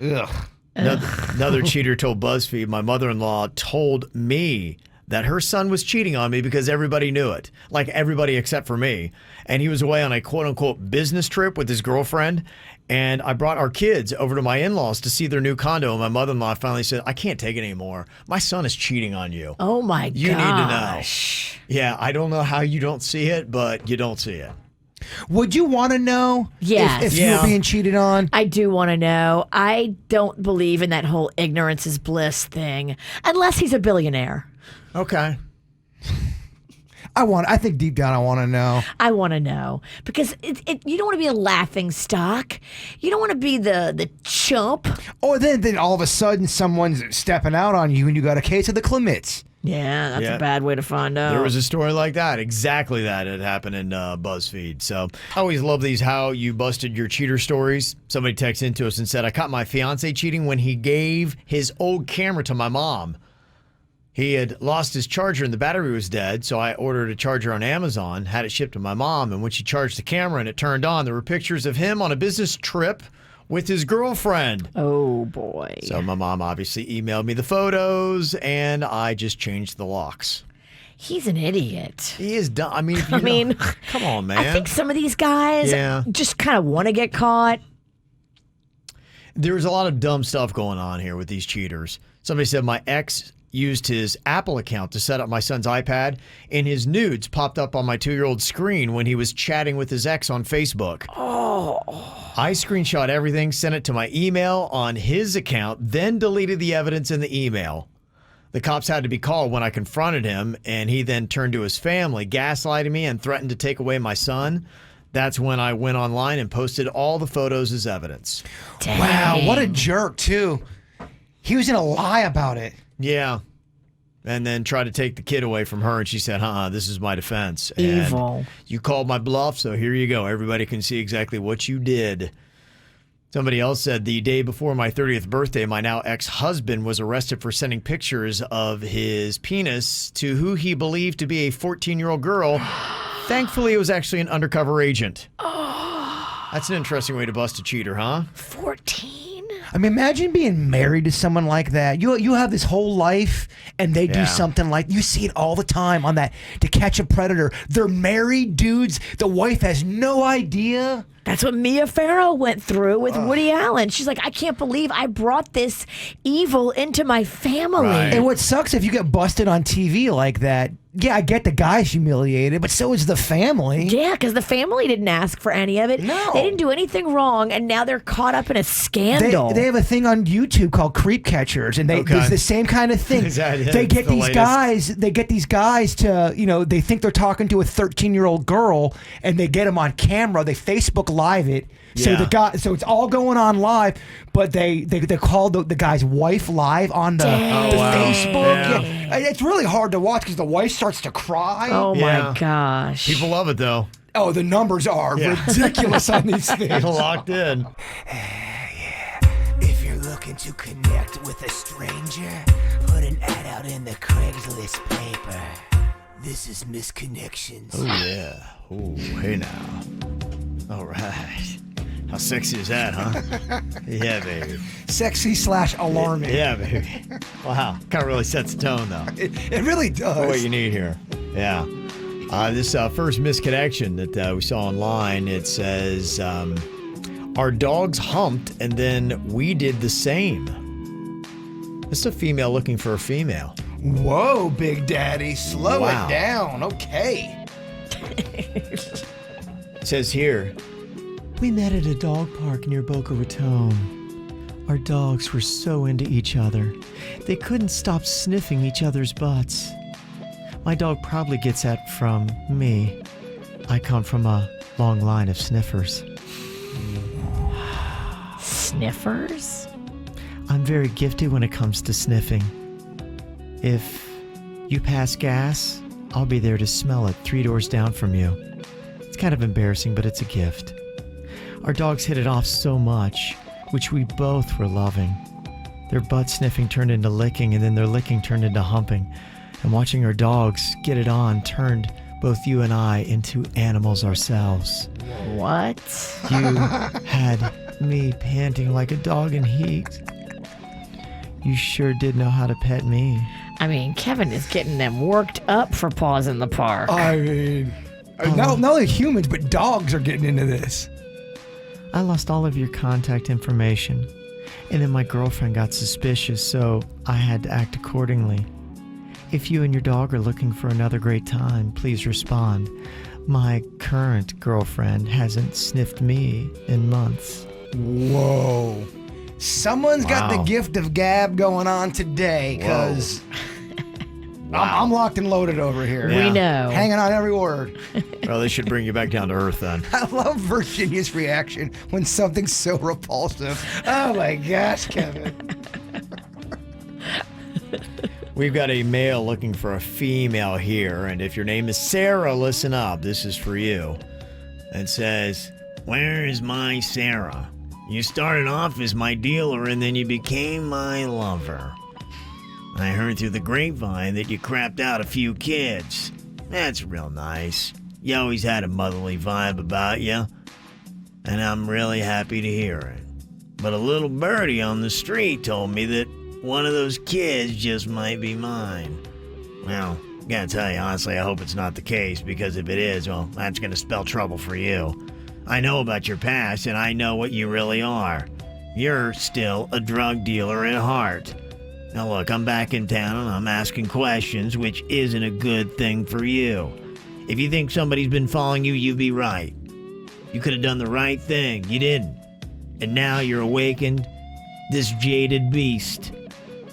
Ugh. Another cheater told BuzzFeed, my mother-in-law told me that her son was cheating on me because everybody knew it. Like everybody except for me. And he was away on a quote-unquote business trip with his girlfriend. And I brought our kids over to my in-laws to see their new condo. And my mother-in-law finally said, I can't take it anymore. My son is cheating on you. Oh, my gosh. You need to know. Yeah, I don't know how you don't see it, but you don't see it. Would you want to know if you were being cheated on? I do want to know. I don't believe in that whole ignorance is bliss thing, unless he's a billionaire. Okay. I think deep down I want to know. I want to know because you don't want to be a laughing stock. You don't want to be the chump. Or then all of a sudden someone's stepping out on you and you got a case of the Clements. Yeah, that's a bad way to find out. There was a story like that. Exactly that had happened in BuzzFeed. So I always love these how you busted your cheater stories. Somebody texted into us and said, I caught my fiance cheating when he gave his old camera to my mom. He had lost his charger and the battery was dead, so I ordered a charger on Amazon, had it shipped to my mom, and when she charged the camera and it turned on, there were pictures of him on a business trip with his girlfriend. Oh, boy. So my mom obviously emailed me the photos, and I just changed the locks. He's an idiot. He is dumb. I mean, come on, man. I think some of these guys just kind of want to get caught. There's a lot of dumb stuff going on here with these cheaters. Somebody said my ex used his Apple account to set up my son's iPad, and his nudes popped up on my 2-year-old's screen when he was chatting with his ex on Facebook. Oh. I screenshot everything, sent it to my email on his account, then deleted the evidence in the email. The cops had to be called when I confronted him, and he then turned to his family, gaslighting me, and threatened to take away my son. That's when I went online and posted all the photos as evidence. Dang. Wow, what a jerk, too. He was going to lie about it. Yeah. And then tried to take the kid away from her, and she said, this is my defense. Evil. And you called my bluff, so here you go. Everybody can see exactly what you did. Somebody else said, the day before my 30th birthday, my now ex-husband was arrested for sending pictures of his penis to who he believed to be a 14-year-old girl. Thankfully, it was actually an undercover agent. That's an interesting way to bust a cheater, huh? 14? I mean, imagine being married to someone like that. You have this whole life, and they do something like, you see it all the time on that To Catch a Predator. They're married dudes. The wife has no idea. That's what Mia Farrow went through with Woody Allen. She's like, I can't believe I brought this evil into my family. Right. And what sucks if you get busted on TV like that, yeah, I get the guy's humiliated, but so is the family. Yeah, because the family didn't ask for any of it. No. They didn't do anything wrong, and now they're caught up in a scandal. They have a thing on YouTube called Creep Catchers, and it's the same kind of thing. Is that it? They get The these latest? guys. They get these guys to, they think they're talking to a 13-year-old girl, and they get them on camera. They Facebook Live it. So Yeah. so it's all going on live, but they call the guy's wife live on the Facebook. Yeah. It's really hard to watch because the wife starts to cry. Oh Yeah. my gosh. People love it though. Oh, the numbers are ridiculous on these things. People locked in. If you're looking to connect with a stranger, put an ad out in the Craigslist paper. This is Misconnections. Oh yeah. Oh, hey now. All right. How sexy is that, huh? Yeah, baby. Sexy / alarming. Yeah, baby. Wow. Kind of really sets the tone, though. It really does. What you need here. Yeah. This first misconnection that we saw online, it says, our dogs humped and then we did the same. This is a female looking for a female. Whoa, Big Daddy. Slow Wow. it down. Okay. It says here, we met at a dog park near Boca Raton. Our dogs were so into each other. They couldn't stop sniffing each other's butts. My dog probably gets that from me. I come from a long line of sniffers. Sniffers? I'm very gifted when it comes to sniffing. If you pass gas, I'll be there to smell it 3 doors down from you. It's kind of embarrassing, but it's a gift. Our dogs hit it off so much, which we both were loving. Their butt sniffing turned into licking, and then their licking turned into humping. And watching our dogs get it on turned both you and I into animals ourselves. What? You had me panting like a dog in heat. You sure did know how to pet me. I mean, Kevin is getting them worked up for Paws in the Park. I mean, not only humans, but dogs are getting into this. I lost all of your contact information, and then my girlfriend got suspicious, so I had to act accordingly. If you and your dog are looking for another great time, please respond. My current girlfriend hasn't sniffed me in months. Whoa. Someone's got the Wow. gift of gab going on today, because I'm locked and loaded over here. Yeah. We know. Hanging on every word. Well, they should bring you back down to earth then. I love Virginia's reaction when something's so repulsive. Oh my gosh, Kevin. We've got a male looking for a female here, and if your name is Sarah, listen up. This is for you. It says, where is my Sarah? You started off as my dealer, and then you became my lover. I heard through the grapevine that you crapped out a few kids. That's real nice. You always had a motherly vibe about you, and I'm really happy to hear it. But a little birdie on the street told me that one of those kids just might be mine. Well, gotta tell you, honestly, I hope it's not the case, because if it is, well, that's gonna spell trouble for you. I know about your past, and I know what you really are. You're still a drug dealer at heart. Now look, I'm back in town, and I'm asking questions, which isn't a good thing for you. If you think somebody's been following you, you'd be right. You could have done the right thing. You didn't. And now you're awakened, this jaded beast.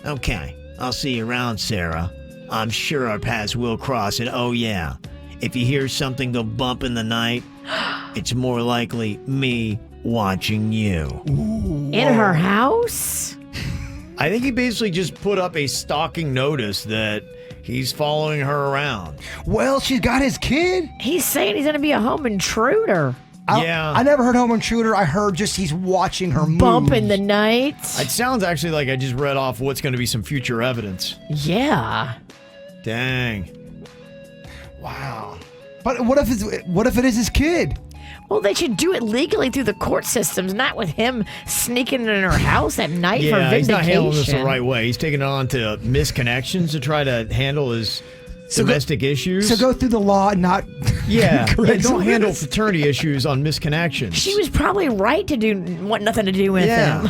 Okay, I'll see you around, Sarah. I'm sure our paths will cross, and oh yeah, if you hear something go bump in the night, it's more likely me watching you. In her house? I think he basically just put up a stalking notice that he's following her around. Well, she's got his kid. He's saying he's going to be a home intruder. I never heard home intruder. I heard just he's watching her moves. Bump in the night. It sounds actually like I just read off what's going to be some future evidence. Yeah. Dang. Wow. But what if it is his kid? Well, they should do it legally through the court systems, not with him sneaking in her house at night for Yeah, vindication. he's not handling this the right way. He's taking it on to misconnections to try to handle his domestic issues. So go through the law and not... Yeah, Craigslist. don't handle fraternity issues on misconnections. She was probably right to want nothing to do with him.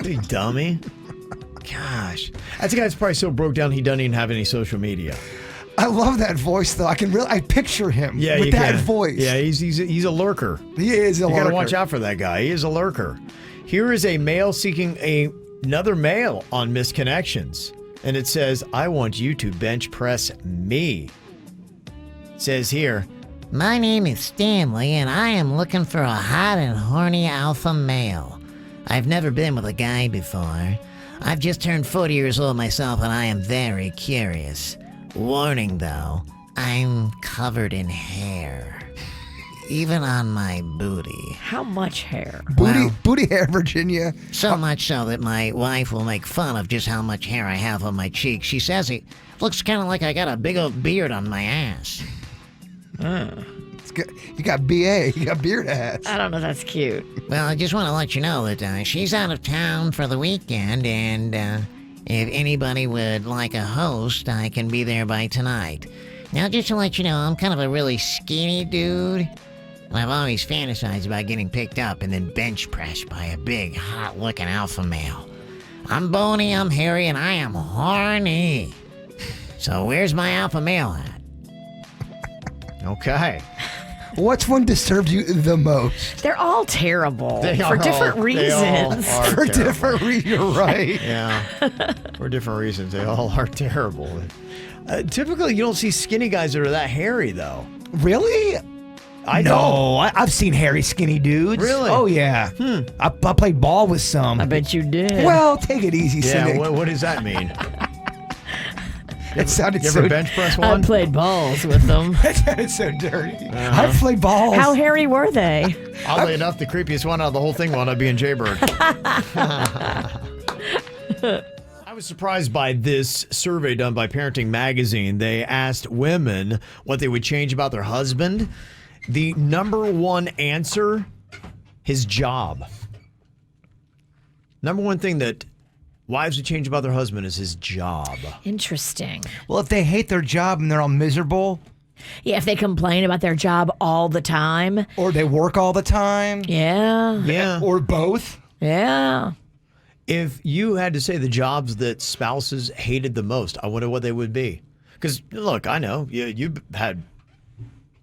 You dummy. Gosh. That's a guy that's probably so broke down he doesn't even have any social media. I love that voice though. I picture him Yeah, with you that can. voice. Yeah, he's a lurker. He is a You lurker. gotta watch out for that guy. He is a lurker. Here is a male seeking another male on Misconnections, and it says, "I want you to bench press me." It says here, My name is Stanley, and I am looking for a hot and horny alpha male. I've never been with a guy before. I've just turned 40 years old myself, and I am very curious. Warning, though, I'm covered in hair. Even on my booty. How much hair? Booty hair, Virginia. So much so that my wife will make fun of just how much hair I have on my cheeks. She says it looks kind of like I got a big old beard on my ass. It's good. You got BA. You got beard ass. I don't know. That's cute. Well, I just want to let you know that she's out of town for the weekend, and if anybody would like a host, I can be there by tonight. Now, just to let you know, I'm kind of a really skinny dude. And I've always fantasized about getting picked up and then bench pressed by a big, hot-looking alpha male. I'm bony, I'm hairy, and I am horny. So where's my alpha male at? okay. Which one disturbed you the most? They're all terrible They for are different all- they all reasons. are For terrible. different reasons, you're right. Yeah, for different reasons. They all are terrible. Typically, you don't see skinny guys that are that hairy, though. Really? I No, don't. I've seen hairy, skinny dudes. Really? Oh yeah. I played ball with some. I bet you did. Well, take it easy, Yeah, Cindy. what does that mean? It sounded You so. ever bench press I one? played balls with them. It sounded so dirty. I've played balls. How hairy were they? Oddly enough, the creepiest one out of the whole thing wound up being Jaybird. I was surprised by this survey done by Parenting Magazine. They asked women what they would change about their husband. The number one answer, his job. Number one thing that wives would change about their husband is his job. Interesting. Well, if they hate their job and they're all miserable, Yeah, if they complain about their job all the time. or they work all the time, Yeah. Yeah. or both. Yeah. If you had to say the jobs that spouses hated the most, I wonder what they would be. Because, look, I know you've had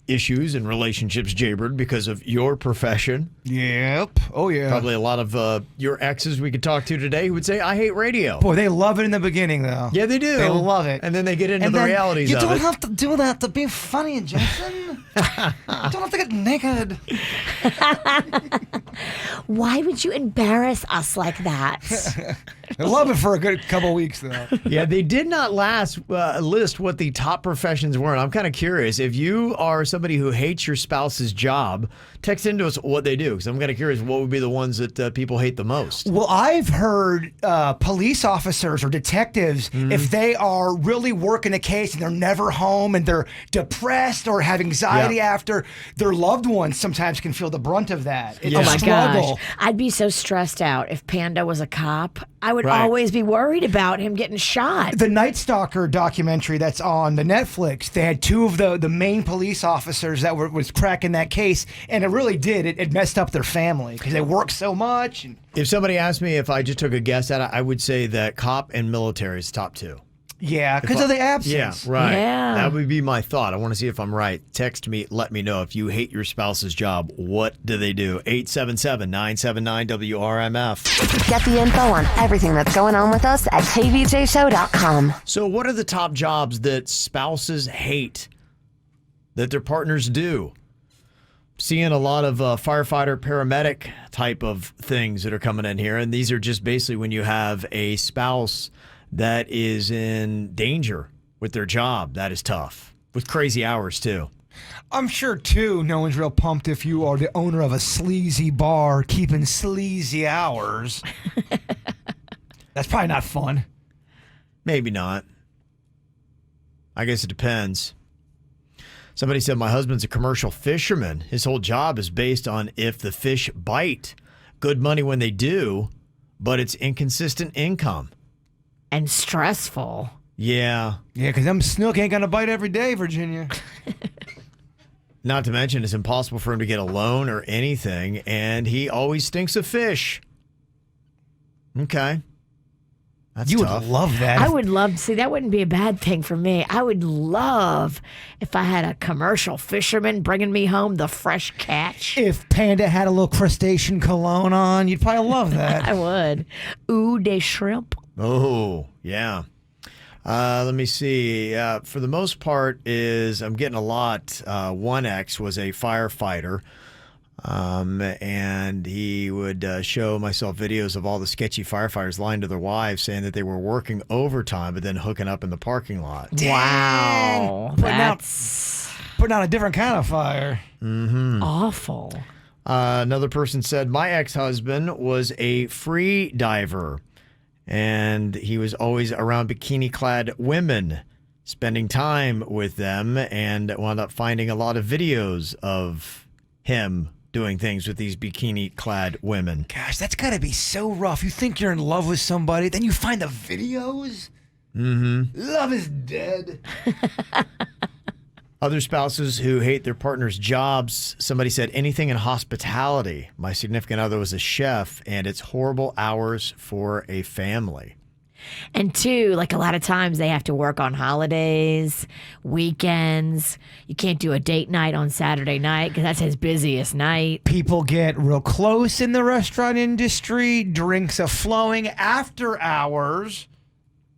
issues in relationships, Jaybird, because of your profession. Yep. Oh yeah. Probably a lot of your exes we could talk to today who would say, I hate radio. Boy, they love it in the beginning, though. Yeah, they do. They love it. And then they get into And the then realities you of don't it. have to do that to be funny, Jason. You don't have to get naked. Why would you embarrass us like that? They love it for a good couple weeks, though. Yeah, they did not list what the top professions were. And I'm kind of curious. If you are somebody who hates your spouse's job, text into us what they do. Because I'm kind of curious what would be the ones that people hate the most. Well, I've heard police officers or detectives, if they are really working a case and they're never home and they're depressed or have anxiety after, their loved ones sometimes can feel the brunt of that. It's Oh a my struggle. gosh. I'd be so stressed out if Panda was a cop. I would Right. always be worried about him getting shot. The Night Stalker documentary that's on the Netflix, they had two of the main police officers that was cracking that case, and it really did. It messed up their family because they worked so much. And If somebody asked me if I just took a guess at it, I would say that cop and military is top two. yeah, because of the absence. Yeah, right. Yeah. That would be my thought. I want to see if I'm right. Text me, let me know if you hate your spouse's job. What do they do? 877-979-WRMF. Get the info on everything that's going on with us at kvjshow.com. So what are the top jobs that spouses hate that their partners do? Seeing a lot of firefighter, paramedic type of things that are coming in here. And these are just basically when you have a spouse that is in danger with their job. That is tough. With crazy hours, too. I'm sure, too, no one's real pumped if you are the owner of a sleazy bar keeping sleazy hours. That's probably not fun. Maybe not. I guess it depends. Somebody said, my husband's a commercial fisherman. His whole job is based on if the fish bite. Good money when they do, but it's inconsistent income. And stressful. Yeah. Yeah, because them snook ain't going to bite every day, Virginia. Not to mention, it's impossible for him to get a loan or anything, and he always stinks of fish. Okay. That's You tough. would love that. I would love to see. That wouldn't be a bad thing for me. I would love if I had a commercial fisherman bringing me home the fresh catch. If Panda had a little crustacean cologne on, you'd probably love that. I would. Ooh, de shrimp. Oh, yeah. Let me see. For the most part, I'm getting a lot. One ex was a firefighter, and he would show myself videos of all the sketchy firefighters lying to their wives, saying that they were working overtime, but then hooking up in the parking lot. Wow. Putting out- That's Putting out a different kind of fire. awful. Another person said, my ex-husband was a free diver, and he was always around bikini-clad women, spending time with them, and wound up finding a lot of videos of him doing things with these bikini-clad women. Gosh, that's got to be so rough. You think you're in love with somebody, then you find the videos? Love is dead. Other spouses who hate their partner's jobs, somebody said anything in hospitality. My significant other was a chef, and it's horrible hours for a family. And two, like a lot of times they have to work on holidays, weekends. You can't do a date night on Saturday night because that's his busiest night. People get real close in the restaurant industry. Drinks are flowing after hours.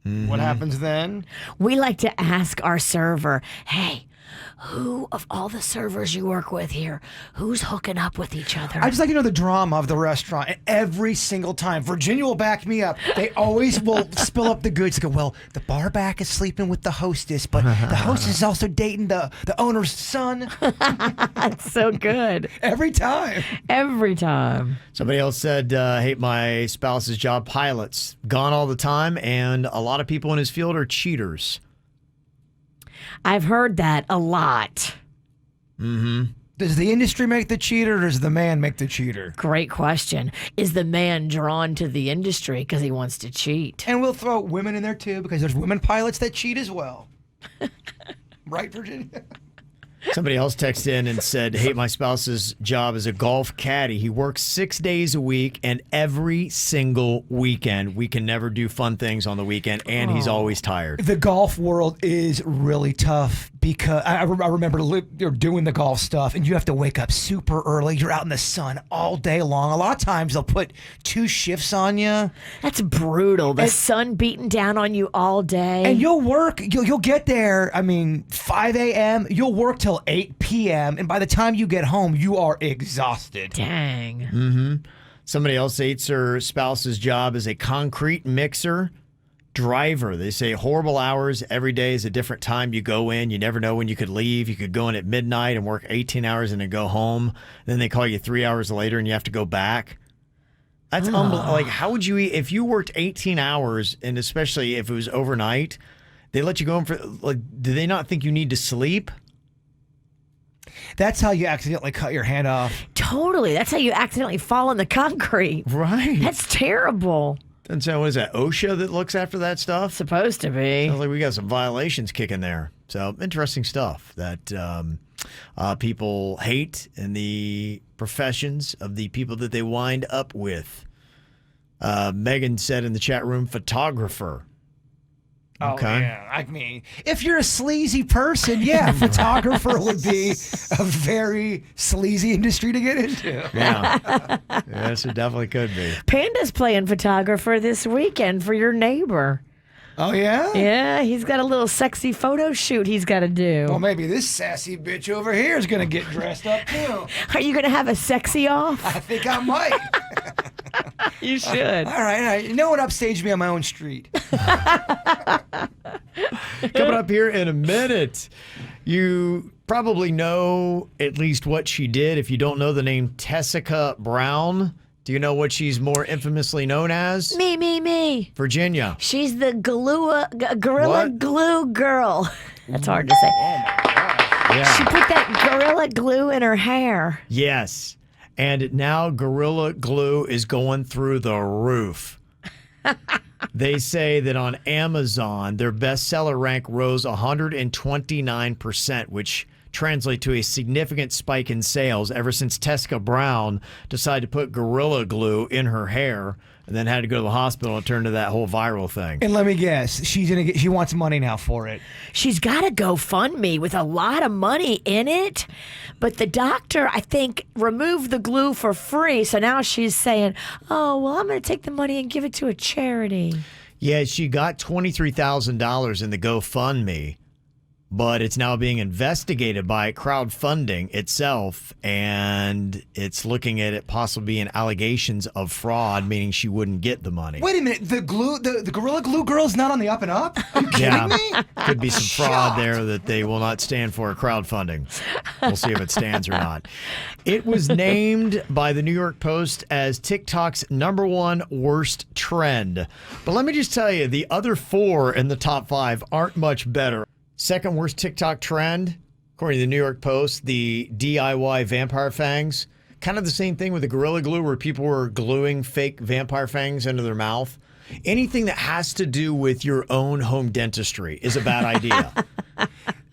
What happens then? We like to ask our server, hey, who of all the servers you work with here, who's hooking up with each other? I just like to know the drama of the restaurant. And every single time, Virginia will back me up. They always will spill up the goods. Go, well, the bar back is sleeping with the hostess, but the hostess is also dating the owner's son. That's so good. Every time. Every time. Somebody else said, hate my spouse's job, pilots. Gone all the time, and a lot of people in his field are cheaters. I've heard that a lot. Does the industry make the cheater, or does the man make the cheater? Great question. Is the man drawn to the industry because he wants to cheat? And we'll throw women in there too, because there's women pilots that cheat as well. Right, Virginia? Somebody else texted in and said, hate my spouse's job as a golf caddy. He works 6 days a week, and every single weekend. We can never do fun things on the weekend, and he's always tired. The golf world is really tough because I remember you're doing the golf stuff, and you have to wake up super early. You're out in the sun all day long. A lot of times they'll put 2 shifts on you. That's brutal. The sun beating down on you all day. And you'll work, you'll get there, 5 a.m., you'll work till 8 p.m., and by the time you get home, you are exhausted. Dang. Somebody else hates her spouse's job as a concrete mixer driver. They say horrible hours. Every day is a different time you go in. You never know when you could leave. You could go in at midnight and work 18 hours and then go home. Then they call you 3 hours later and you have to go back. That's unbelievable. Like, how would you, if you worked 18 hours, and especially if it was overnight, they let you go in for, like, do they not think you need to sleep? That's how you accidentally cut your hand off. Totally. That's how you accidentally fall in the concrete. Right. That's terrible. And so, what is that, OSHA that looks after that stuff? Supposed to be. Sounds like we got some violations kicking there. So, interesting stuff that people hate in the professions of the people that they wind up with. Megan said in the chat room, photographer. Okay. Oh, yeah. If you're a sleazy person, yeah, photographer would be a very sleazy industry to get into. Yeah. Yes, it definitely could be. Panda's playing photographer this weekend for your neighbor. Oh, yeah? Yeah, he's got a little sexy photo shoot he's got to do. Well, maybe this sassy bitch over here is going to get dressed up, too. Are you going to have a sexy off? I think I might. You should. All right. No one upstaged me on my own street. Coming up here in a minute, you probably know at least what she did. If you don't know the name Tessica Brown, do you know what she's more infamously known as? Me. Virginia. She's the Gorilla What? Glue girl. That's hard to say. Oh, my God. Yeah. She put that Gorilla Glue in her hair. Yes. And now Gorilla Glue is going through the roof. They say that on Amazon, their bestseller rank rose 129%, which translate to a significant spike in sales ever since Tessica Brown decided to put Gorilla Glue in her hair and then had to go to the hospital and turn to that whole viral thing. And let me guess, she wants money now for it. She's got a GoFundMe with a lot of money in it, but the doctor, I think, removed the glue for free. So now she's saying, oh, well, I'm going to take the money and give it to a charity. Yeah, she got $23,000 in the GoFundMe, but it's now being investigated by crowdfunding itself, and it's looking at it possibly being allegations of fraud, meaning she wouldn't get the money. Wait a minute, the Gorilla Glue girl's not on the up and up? Are you kidding me? Could be some fraud there that they will not stand for crowdfunding. We'll see if it stands or not. It was named by the New York Post as TikTok's #1 worst trend. But let me just tell you, the other 4 in the top 5 aren't much better. Second worst TikTok trend, according to the New York Post, the DIY vampire fangs. Kind of the same thing with the Gorilla Glue where people were gluing fake vampire fangs into their mouth. Anything that has to do with your own home dentistry is a bad idea.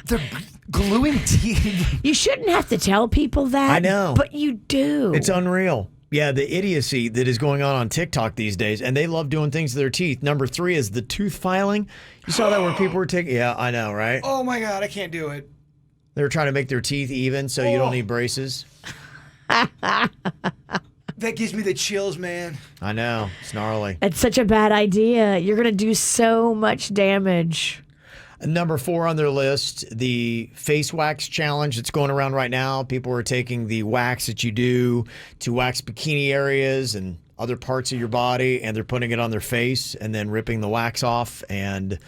They're gluing teeth. You shouldn't have to tell people that. I know. But you do. It's unreal. Yeah, the idiocy that is going on TikTok these days, and they love doing things to their teeth. Number 3 is the tooth filing. You saw that where people were taking... Yeah, I know, right? Oh, my God, I can't do it. They were trying to make their teeth even so you don't need braces. That gives me the chills, man. I know. It's gnarly. It's such a bad idea. You're going to do so much damage. Number 4 on their list, the face wax challenge that's going around right now. People are taking the wax that you do to wax bikini areas and other parts of your body, and they're putting it on their face and then ripping the wax off. And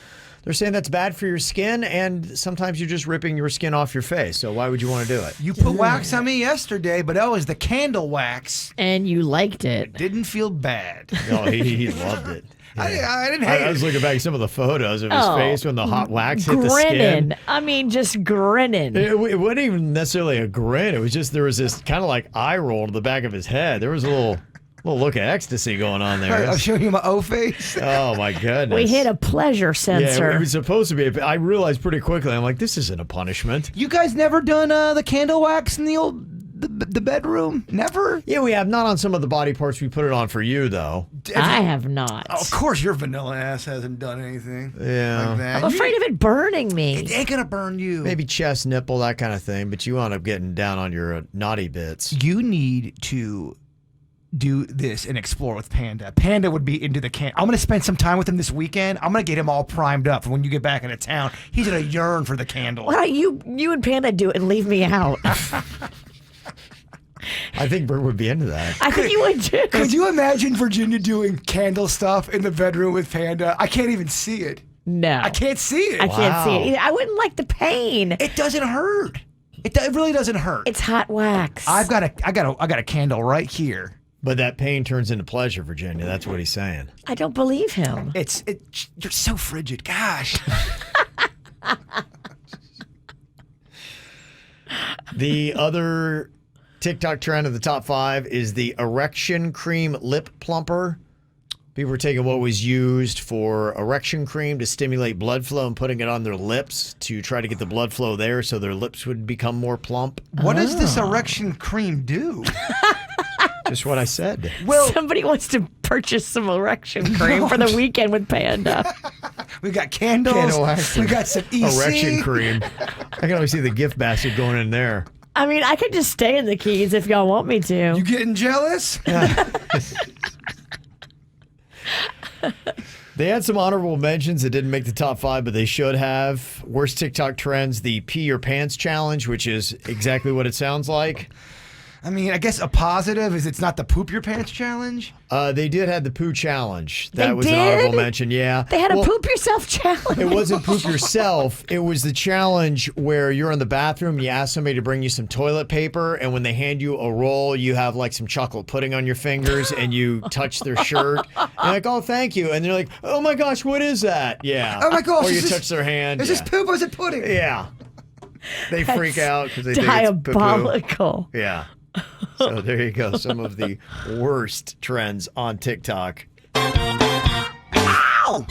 they're saying that's bad for your skin, and sometimes you're just ripping your skin off your face. So why would you want to do it? You put wax on me yesterday, but that was the candle wax. And you liked it. Didn't feel bad. No, he loved it. Yeah. I didn't hate it. I was looking back at some of the photos of his face when the hot wax hit the skin. Grinning. I mean, just grinning. It wasn't even necessarily a grin. It was just there was this kind of like eye roll to the back of his head. There was a little look of ecstasy going on there. I'll show you my O face. Oh, my goodness. We hit a pleasure sensor. Yeah, it was supposed to be. I realized pretty quickly, I'm like, this isn't a punishment. You guys never done the candle wax in the bedroom? Never? Yeah, we have. Not on some of the body parts we put it on for you, though. I have not. Oh, of course your vanilla ass hasn't done anything like that. I'm afraid of it burning me. It ain't gonna burn you. Maybe chest, nipple, that kind of thing, but you wound up getting down on your naughty bits. You need to do this and explore with Panda. Panda would be into the can. I'm going to spend some time with him this weekend. I'm going to get him all primed up for when you get back into town. He's going to yearn for the candle. Why don't you and Panda do it and leave me out? I think Bert would be into that. I think you would too. Could you imagine Virginia doing candle stuff in the bedroom with Panda? I can't even see it. No. I can't see it. I can't see it either. I wouldn't like the pain. It doesn't hurt. It really doesn't hurt. It's hot wax. I got a candle right here. But that pain turns into pleasure, Virginia. That's what he's saying. I don't believe him. You're so frigid. Gosh. The other TikTok trend of the top 5 is the erection cream lip plumper. People were taking what was used for erection cream to stimulate blood flow and putting it on their lips to try to get the blood flow there so their lips would become more plump. What does this erection cream do? Just what I said. Well, somebody wants to purchase some erection cream for the weekend with Panda. We got candles. We got some EC. Erection cream. I can always see the gift basket going in there. I mean, I could just stay in the Keys if y'all want me to. You getting jealous? They had some honorable mentions that didn't make the top 5, but they should have. Worst TikTok trends, the pee your pants challenge, which is exactly what it sounds like. I mean, I guess a positive is it's not the poop your pants challenge. They did have the poo challenge. That They was did? an honorable mention, yeah. They had a poop yourself challenge. It wasn't poop yourself. It was the challenge where you're in the bathroom, you ask somebody to bring you some toilet paper, and when they hand you a roll, you have like some chocolate pudding on your fingers, and you touch their shirt. And you're like, oh, thank you. And they're like, oh my gosh, what is that? Yeah. Oh my gosh. Or you touch their hand. Is this poop or is it pudding? Yeah. They freak out because they think it's poo-poo. Diabolical. Yeah. So there you go. Some of the worst trends on TikTok. Ow! Yo!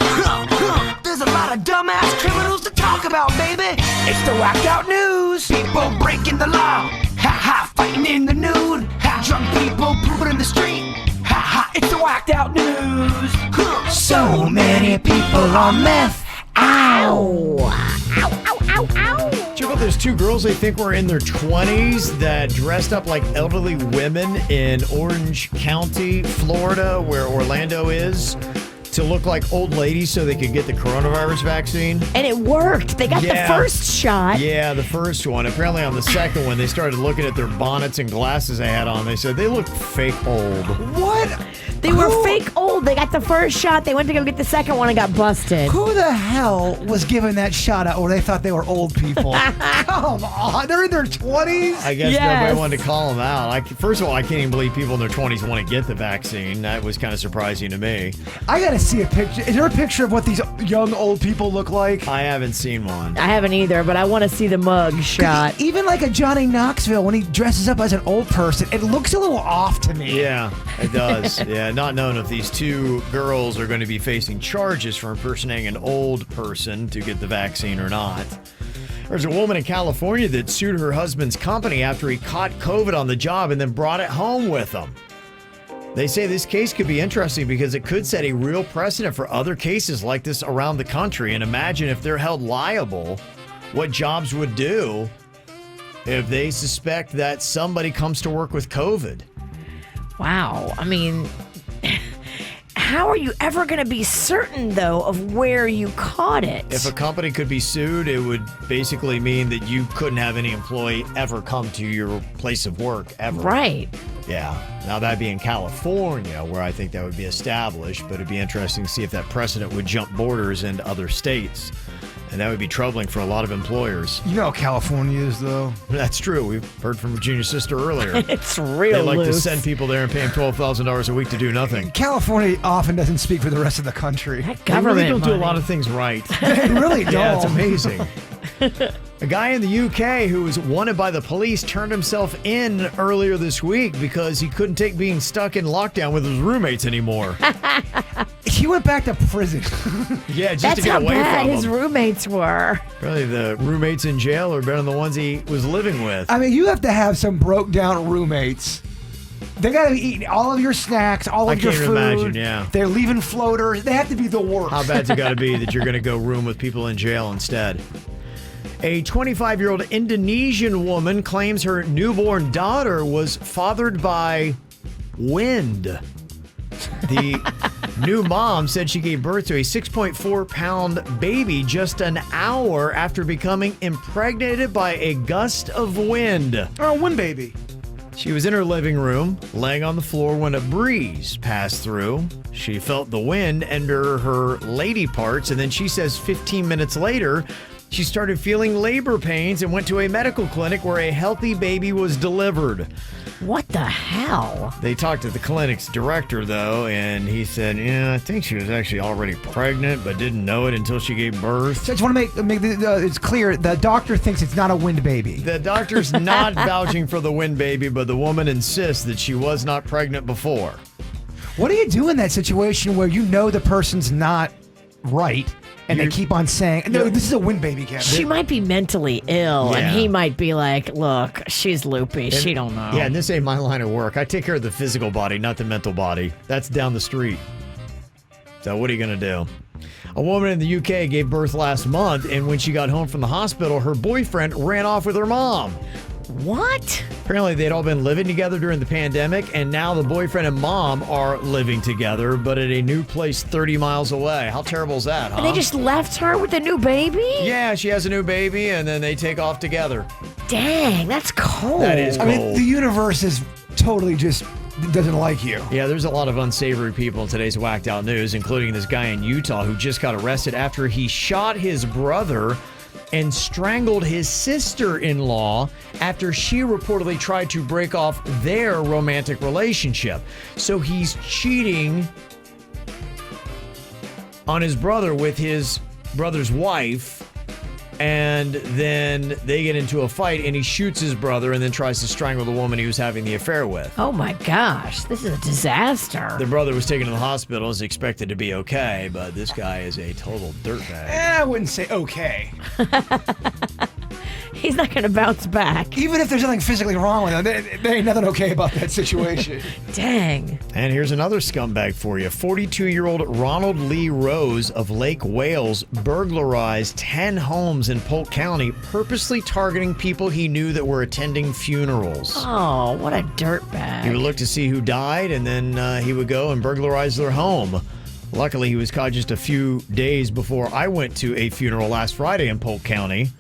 There's a lot of dumbass criminals to talk about, baby. It's the whacked out news. People breaking the law. Ha ha, fighting in the nude. Ha, drunk people pooping in the street. Ha ha, it's the whacked out news. So many people on meth. Ow! Ow, ow, ow, ow. Check out those two girls they think were in their 20s that dressed up like elderly women in Orange County, Florida, where Orlando is, to look like old ladies so they could get the coronavirus vaccine. And it worked. They got the first shot. Yeah, the first one. Apparently on the second one, they started looking at their bonnets and glasses they had on. They said they look fake old. What? They were fake old. They got the first shot. They went to go get the second one and got busted. Who the hell was given that shot out or they thought they were old people? Come on. They're in their 20s? I guess nobody wanted to call them out. First of all, I can't even believe people in their 20s want to get the vaccine. That was kind of surprising to me. I got to see a picture. Is there a picture of what these young old people look like? I haven't seen one. I haven't either, but I want to see the mug shot. Even like a Johnny Knoxville, when he dresses up as an old person, it looks a little off to me. Yeah, it does. Yeah, not knowing if these two girls are going to be facing charges for impersonating an old person to get the vaccine or not. There's a woman in California that sued her husband's company after he caught COVID on the job and then brought it home with him. They say this case could be interesting because it could set a real precedent for other cases like this around the country. And imagine if they're held liable, what jobs would do if they suspect that somebody comes to work with COVID. Wow. I mean, how are you ever going to be certain, though, of where you caught it? If a company could be sued, it would basically mean that you couldn't have any employee ever come to your place of work, ever. Right. Yeah. Now, that'd be in California, where I think that would be established, but it'd be interesting to see if that precedent would jump borders into other states. And that would be troubling for a lot of employers. You know how California is, though. That's true. We've heard from Virginia's sister earlier. It's real They like to loose. send people there and pay them $12,000 a week to do nothing. California often doesn't speak for the rest of the country. That They really government don't do a money. lot of things right. They really don't. Yeah, it's amazing. A guy in the UK who was wanted by the police turned himself in earlier this week because he couldn't take being stuck in lockdown with his roommates anymore. He went back to prison. Yeah, just That's to get how away bad from his them. roommates were. Really, the roommates in jail are better than the ones he was living with. I mean, you have to have some broke down roommates. They got to be eating all of your snacks, all I of your can't food. imagine, yeah. They're leaving floaters. They have to be the worst. How bad's it got to be that you're going to go room with people in jail instead? A 25-year-old Indonesian woman claims her newborn daughter was fathered by wind. The new mom said she gave birth to a 6.4-pound baby just an hour after becoming impregnated by a gust of wind. Or a wind baby. She was in her living room, laying on the floor when a breeze passed through. She felt the wind enter her lady parts, and then she says 15 minutes later, she started feeling labor pains and went to a medical clinic where a healthy baby was delivered. What the hell? They talked to the clinic's director, though, and he said, yeah, I think she was actually already pregnant, but didn't know it until she gave birth. So I just want to make it's clear. The doctor thinks it's not a wind baby. The doctor's not vouching for the wind baby, but the woman insists that she was not pregnant before. What do you do in that situation where you know the person's not right and they keep on saying, no, this is a wind baby, Kevin? She might be mentally ill, and Yeah. he might be like, look, she's loopy. She don't know. Yeah, and this ain't my line of work. I take care of the physical body, not the mental body. That's down the street. So what are you going to do? A woman in the UK gave birth last month, and when she got home from the hospital, her boyfriend ran off with her mom. What? Apparently, they'd all been living together during the pandemic, and now the boyfriend and mom are living together, but at a new place 30 miles away. How terrible is that, huh? And they just left her with a new baby? Yeah, she has a new baby, and then they take off together. Dang, that's cold. That is I mean, the universe is totally just doesn't like you. Yeah, there's a lot of unsavory people in today's whacked out news, including this guy in Utah who just got arrested after he shot his brother and strangled his sister-in-law after she reportedly tried to break off their romantic relationship. So he's cheating on his brother with his brother's wife, And then they get into a fight, and he shoots his brother and then tries to strangle the woman he was having the affair with. Oh my gosh, this is a disaster. The brother was taken to the hospital, is expected to be okay, but this guy is a total dirtbag. I wouldn't say okay. He's not going to bounce back. Even if there's nothing physically wrong with him, there ain't nothing okay about that situation. Dang. And here's another scumbag for you. 42-year-old Ronald Lee Rose of Lake Wales burglarized 10 homes in Polk County, purposely targeting people he knew that were attending funerals. Oh, what a dirtbag. He would look to see who died, and then he would go and burglarize their home. Luckily, he was caught just a few days before I went to a funeral last Friday in Polk County.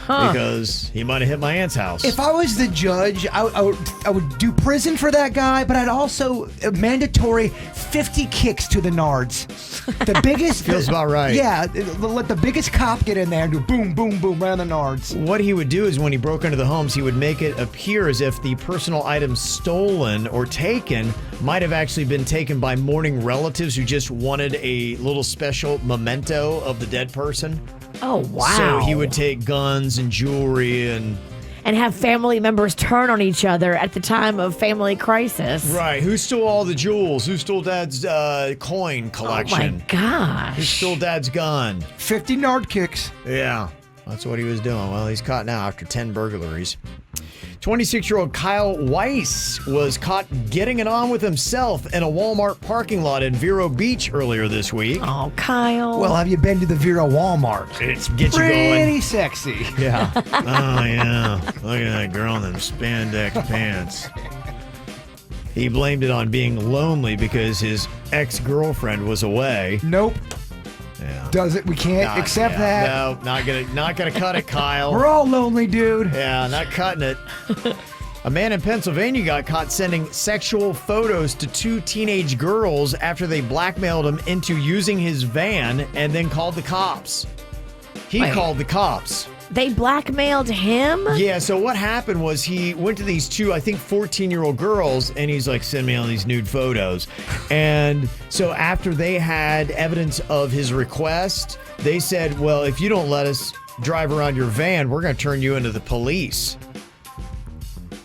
Because he might have hit my aunt's house. If I was the judge, I would do prison for that guy, but I'd also mandatory 50 kicks to the nards. The biggest Feels about right. Yeah, let the biggest cop get in there and do boom, boom, boom right on the nards. What he would do is when he broke into the homes, he would make it appear as if the personal items stolen or taken might have actually been taken by mourning relatives who just wanted a little special memento of the dead person. Oh, wow. So he would take guns and jewelry and have family members turn on each other at the time of family crisis. Right. Who stole all the jewels? Who stole Dad's coin collection? Oh, my gosh. Who stole Dad's gun? 50 nard kicks. Yeah, that's what he was doing. Well, he's caught now after 10 burglaries. 26-year-old Kyle Weiss was caught getting it on with himself in a Walmart parking lot in Vero Beach earlier this week. Oh, Kyle. Well, have you been to the Vero Walmart? It's get you Pretty going. sexy. Yeah. Oh, yeah. Look at that girl in them spandex pants. He blamed it on being lonely because his ex-girlfriend was away. Nope. Yeah. Does it? We can't accept that. No, not gonna cut it, Kyle. We're all lonely, dude. Yeah, not cutting it. A man in Pennsylvania got caught sending sexual photos to 2 teenage girls after they blackmailed him into using his van and then called the cops. He called the cops. They blackmailed him? Yeah, so what happened was he went to these 2, I think 14-year-old girls, and he's like, send me all these nude photos. And so after they had evidence of his request, they said, well, if you don't let us drive around your van, we're going to turn you into the police.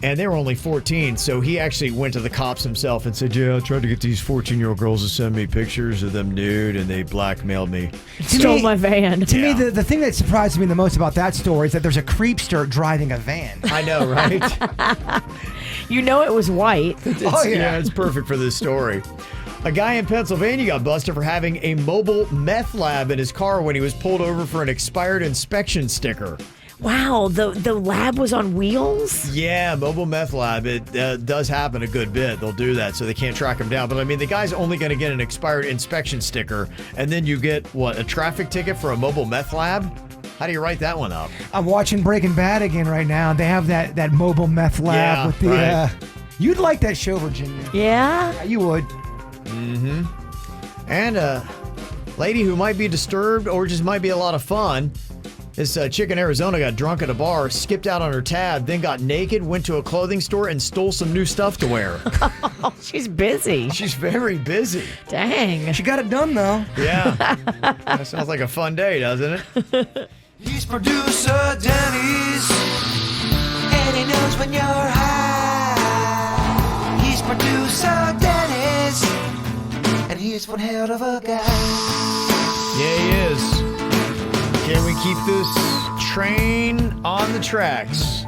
And they were only 14, so he actually went to the cops himself and said, yeah, I tried to get these 14-year-old girls to send me pictures of them nude, and they blackmailed me. Stole my van. To me, the thing that surprised me the most about that story is that there's a creepster driving a van. I know, right? You know it was white. Yeah, it's perfect for this story. A guy in Pennsylvania got busted for having a mobile meth lab in his car when he was pulled over for an expired inspection sticker. Wow, the lab was on wheels? Yeah, mobile meth lab. It does happen a good bit. They'll do that so they can't track him down. But I mean, the guy's only going to get an expired inspection sticker, and then you get, what, a traffic ticket for a mobile meth lab? How do you write that one up? I'm watching Breaking Bad again right now. They have that mobile meth lab with the. Right. You'd like that show, Virginia. Yeah? You would. Mm-hmm. And a lady who might be disturbed or just might be a lot of fun. This chick in Arizona got drunk at a bar, skipped out on her tab, then got naked, went to a clothing store, and stole some new stuff to wear. Oh, she's busy. She's very busy. Dang. She got it done, though. Yeah. That sounds like a fun day, doesn't it? He's producer Denny's, and he knows when you're high. He's producer Denny's, and he's one hell of a guy. Yeah, he is. Can we keep this train on the tracks?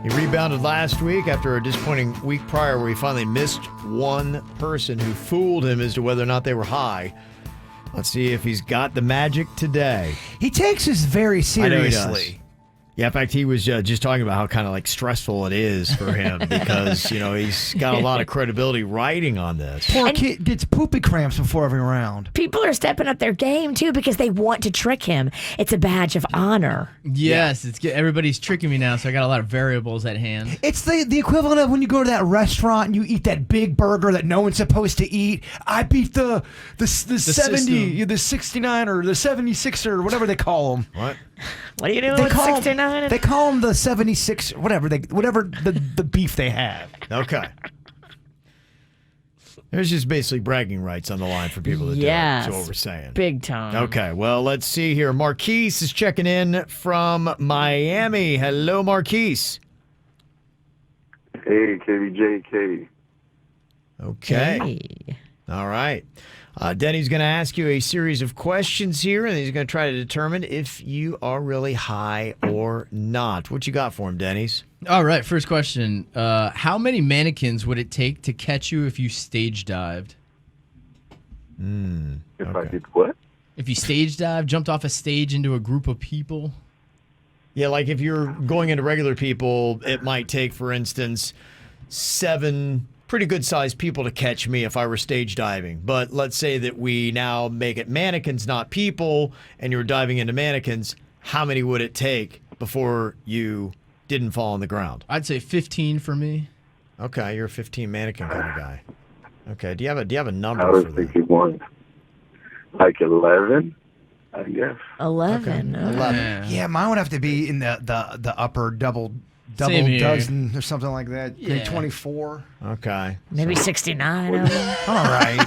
He rebounded last week after a disappointing week prior where he finally missed one person who fooled him as to whether or not they were high. Let's see if he's got the magic today. He takes this very I know he seriously. does. Yeah, in fact, he was just talking about how kind of like stressful it is for him because, you know, he's got a lot of credibility riding on this. Poor kid gets poopy cramps before every round. People are stepping up their game, too, because they want to trick him. It's a badge of honor. Yes, it's good. Everybody's tricking me now, so I got a lot of variables at hand. It's the equivalent of when you go to that restaurant and you eat that big burger that no one's supposed to eat. I beat the 70, system. the 69 or the 76 or whatever they call them. What? What are you doing with 69? They call them the 76, whatever the beef they have. Okay. There's just basically bragging rights on the line for people that do it. Yes. That's what we're saying. Big time. Okay, well, let's see here. Marquise is checking in from Miami. Hello, Marquise. Hey, KVJ. Okay. Hey. All right. Denny's going to ask you a series of questions here, and he's going to try to determine if you are really high or not. What you got for him, Denny's? All right, first question. How many mannequins would it take to catch you if you stage dived? If I did what? If you stage dived, jumped off a stage into a group of people? Yeah, like if you're going into regular people, it might take, for instance, 7 pretty good-sized people to catch me if I were stage diving. But let's say that we now make it mannequins, not people, and you're diving into mannequins. How many would it take before you didn't fall on the ground? I'd say 15 for me. Okay, you're a 15 mannequin kind of guy. Okay, do you have a number I was for that? thinking one. Like 11, I guess. 11. Okay. 11. Yeah, mine would have to be in the upper double Same here. dozen or something like that. Yeah. Maybe 24. Okay. Maybe 69 of them. All right.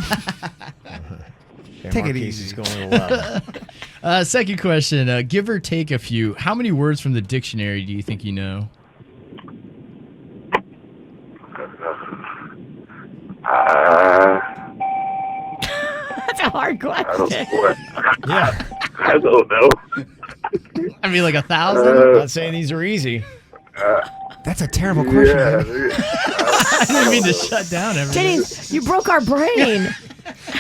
Okay, Take it Marquise easy. is going to 11. Second question. Give or take a few. How many words from the dictionary do you think you know? That's a hard I don't question. know. Yeah. I don't know. I mean, like 1,000? I'm not saying these are easy. That's a terrible question. Yeah, man. I didn't mean to shut down everything. Denny's, you broke our brain.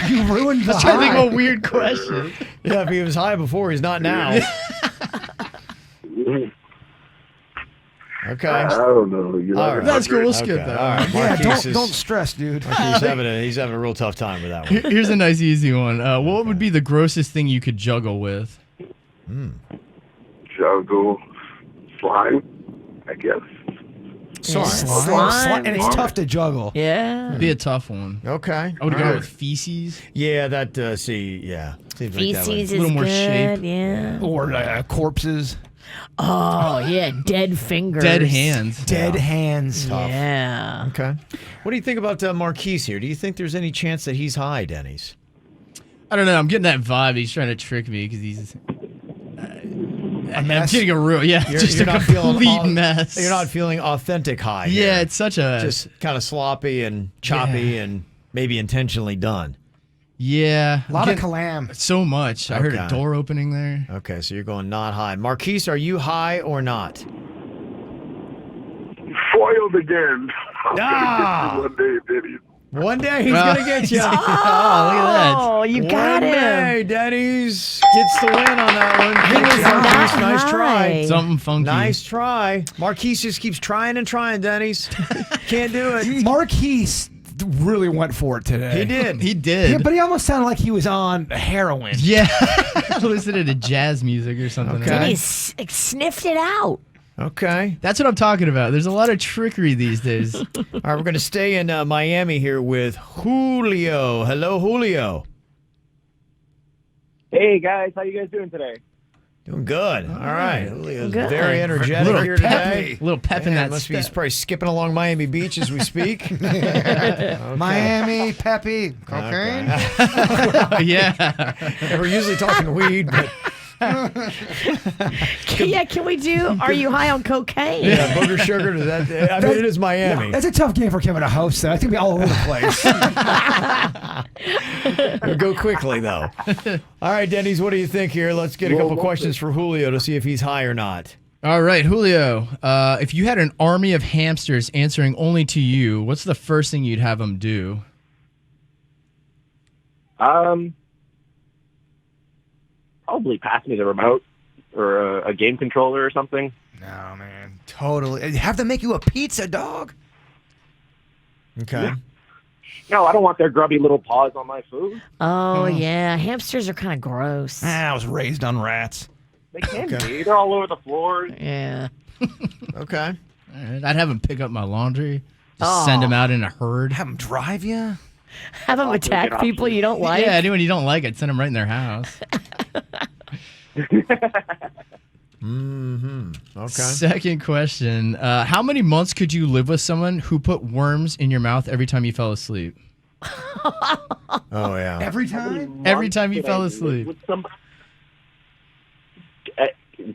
You ruined the I was trying to think high. of a weird question. Yeah, if he was high before, he's not now. Okay. I don't know. You All right. That's cool. We'll skip Okay, that. all right. Yeah, Marquise don't stress, dude. he's having a real tough time with that one. Here's a nice, easy one. What would be the grossest thing you could juggle with? Juggle slime, I guess. Slime. And it's tough to juggle. Yeah. Be a tough one. Okay. I would go All right. with feces. Yeah, that seems like that Feces one. is little more good. shape. Yeah. Or corpses. Oh, yeah. Dead fingers. Dead hands. Dead hands. Yeah. Okay. What do you think about Marquise here? Do you think there's any chance that he's high, Denny's? I don't know. I'm getting that vibe. He's trying to trick me because he's. I'm getting a real, just a complete mess. You're not feeling authentic high. Yeah, here. it's such a. Just kind of sloppy and choppy and maybe intentionally done. Yeah. A lot of calam. So much. I heard a Okay. door opening there. Okay, so you're going not high. Marquise, are you high or not? Foiled again. Ah! One day, Denny. One day he's going to get you. Oh, look at that. Oh, you got One him. day, Denny's gets the win on that one. He was Good job. not Nice try. high. Something funky. Nice try. Marquise just keeps trying and trying, Denny's. Can't do it. Marquise really went for it today. He did. He did. Yeah, but he almost sounded like he was on heroin. Yeah. Listening to jazz music or something. Okay. He sniffed it out. Okay. That's what I'm talking about. There's a lot of trickery these days. All right, we're going to stay in Miami here with Julio. Hello, Julio. Hey guys, how you guys doing today? Doing good. All right. Julio's Good. very energetic Little here today. A little pep in Yeah, that must be, step. he's probably skipping along Miami Beach as we speak. Miami, Peppy, cocaine. Yeah. Yeah, we're usually talking weed, but Yeah, can we do Are You High on Cocaine? yeah, booger sugar. Does that? I mean, it is Miami. That's a tough game for Kevin to host, though. It's going to be all over the place. It'll go quickly, though. All right, Denny's, what do you think here? Let's get a couple questions for Julio to see if he's high or not. All right, Julio. If you had an army of hamsters answering only to you, what's the first thing you'd have them do? Probably pass me the remote or a game controller or something. No, man. Totally. Have them make you a pizza, dog. Okay. No, I don't want their grubby little paws on my food. Oh, yeah. Hamsters are kind of gross. I was raised on rats. They can be. They're all over the floor. Yeah. Okay. All right, I'd have them pick up my laundry, just send them out in a herd. Have them drive you? Have them attack people you don't like? Yeah, anyone you don't like, I'd send them right in their house. Okay. Second question. How many months could you live with someone who put worms in your mouth every time you fell asleep? Oh yeah. Every time? Every time you fell asleep.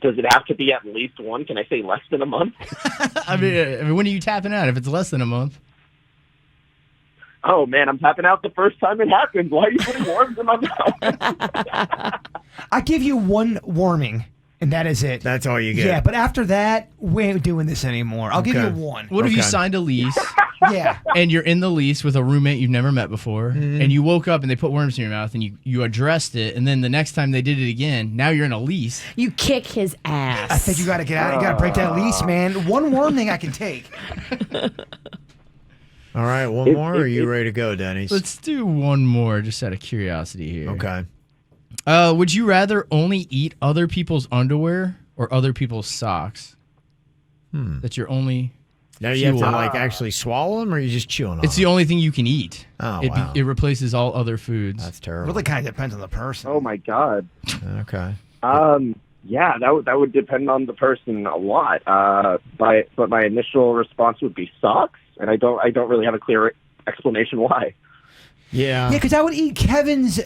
Does it have to be at least one? Can I say less than a month? I mean, when are you tapping out? If it's less than a month. Oh, man, I'm tapping out the first time it happens. Why are you putting worms in my mouth? I give you one warming, and that is it. That's all you get. Yeah, but after that, we ain't doing this anymore. I'll give you one. What if you signed a lease? Yeah. And you're in the lease with a roommate you've never met before, and you woke up and they put worms in your mouth, and you addressed it, and then the next time they did it again, now you're in a lease. You kick his ass. I think you got to get out. You got to break that lease, man. One warming I can take. All right, one more, or are you ready to go, Denny's? Let's do one more, just out of curiosity here. Okay. Would you rather only eat other people's underwear or other people's socks? That's your only. Now you have to actually swallow them, or you just chewing on them? It's the only thing you can eat. Oh, wow. It replaces all other foods. That's terrible. Really kind of depends on the person. Oh, my God. Okay. Yeah, that would depend on the person a lot. But my initial response would be socks, and I don't really have a clear explanation why. Yeah. Yeah, because I would eat Kevin's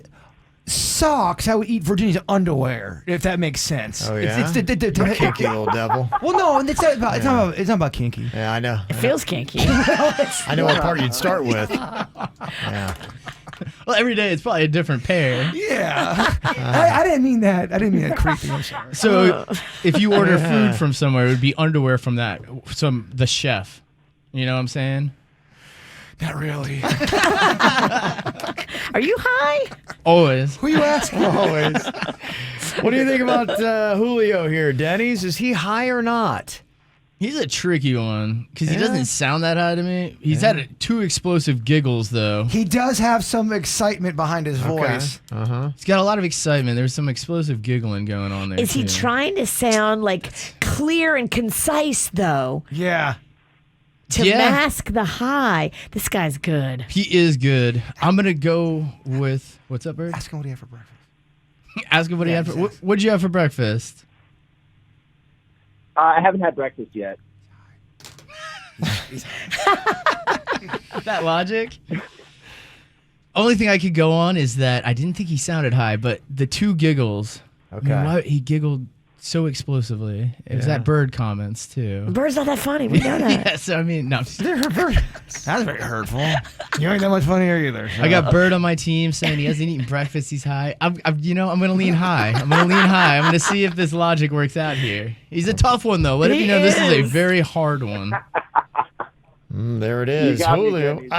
socks. I would eat Virginia's underwear, if that makes sense. Oh yeah. It's the kinky little devil. Well, no, it's not about kinky. Yeah, I know. It feels kinky. I know what part you'd start with. Yeah. Well, every day it's probably a different pair. Yeah. I didn't mean that. I didn't mean that creepy. I'm sorry. So if you order food from somewhere, it would be underwear from the chef. You know what I'm saying? Not really. Are you high? Always. Who you asking? Always. What do you think about Julio here, Denny's? Is he high or not? He's a tricky one because he doesn't sound that high to me. He's had 2 explosive giggles, though. He does have some excitement behind his voice. He's got a lot of excitement. There's some explosive giggling going on there. Is he trying to sound like clear and concise, though? Yeah. To mask the high. This guy's good. He is good. I'm going to go with... What's up, Bird? Ask him what he had for breakfast. Ask him what he had for... What'd you have for breakfast? I haven't had breakfast yet. That logic? Only thing I could go on is that I didn't think he sounded high, but the 2 giggles... Okay. Why he giggled so explosively. It was that Bird comments, too. Bird's not that funny. We know that. Yes, I mean, no. That's very hurtful. You ain't that much funnier either. I got Bird on my team saying he hasn't eaten breakfast. He's high. I'm going to lean high. I'm going to see if this logic works out here. He's a tough one, though. Let him know this is a very hard one. There it is. Julio. Look at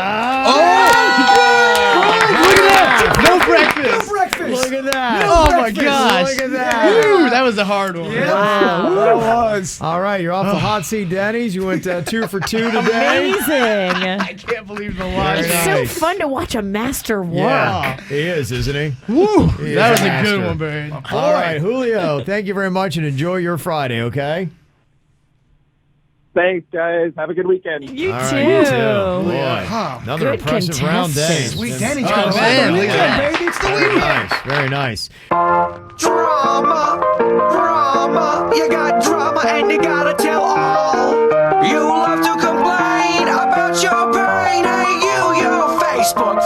that. No breakfast. No breakfast. Look at that. Oh, my gosh. Look at that. Ooh, that was a hard one. Yeah. Wow. That was. All right, you're off the hot seat, Denny's. You went 2 for 2 today. Amazing. I can't believe the logic. It's so fun to watch a master work. Yeah, he is, isn't he? Woo. He That is was a master. good one, Bird. All right, Julio, thank you very much and enjoy your Friday, okay? Thanks, guys. Have a good weekend. You All too. right, you too. Boy, another Good impressive round day. contestant. Sweet Denny's Oh, got man, look at weekend, baby. It's the Very weekend. nice, very nice. Drama, you got drama and you gotta tell all. You love to complain about your pain. Hey, you're Facebook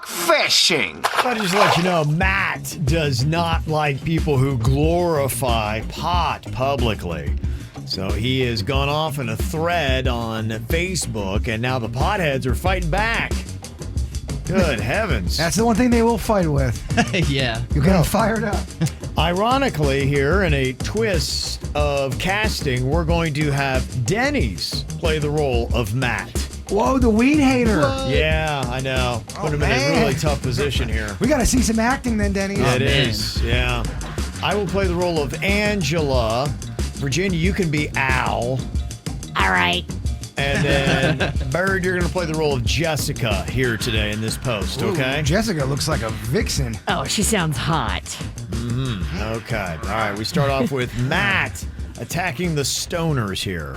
fishing. I'll just let you know, Matt does not like people who glorify pot publicly. So he has gone off in a thread on Facebook, and now the potheads are fighting back. Good heavens. That's the one thing they will fight with. Yeah. You'll get them fired up. Ironically, here in a twist of casting, we're going to have Denny's play the role of Matt. Whoa, the weed hater. Yeah, I know. Put him in a really tough position here. We got to see some acting then, Denny. It is, yeah. I will play the role of Angela. Virginia, you can be Al. All right. And then, Bird, you're going to play the role of Jessica here today in this post, okay? Jessica looks like a vixen. Oh, she sounds hot. Okay. All right, we start off with Matt attacking the stoners here.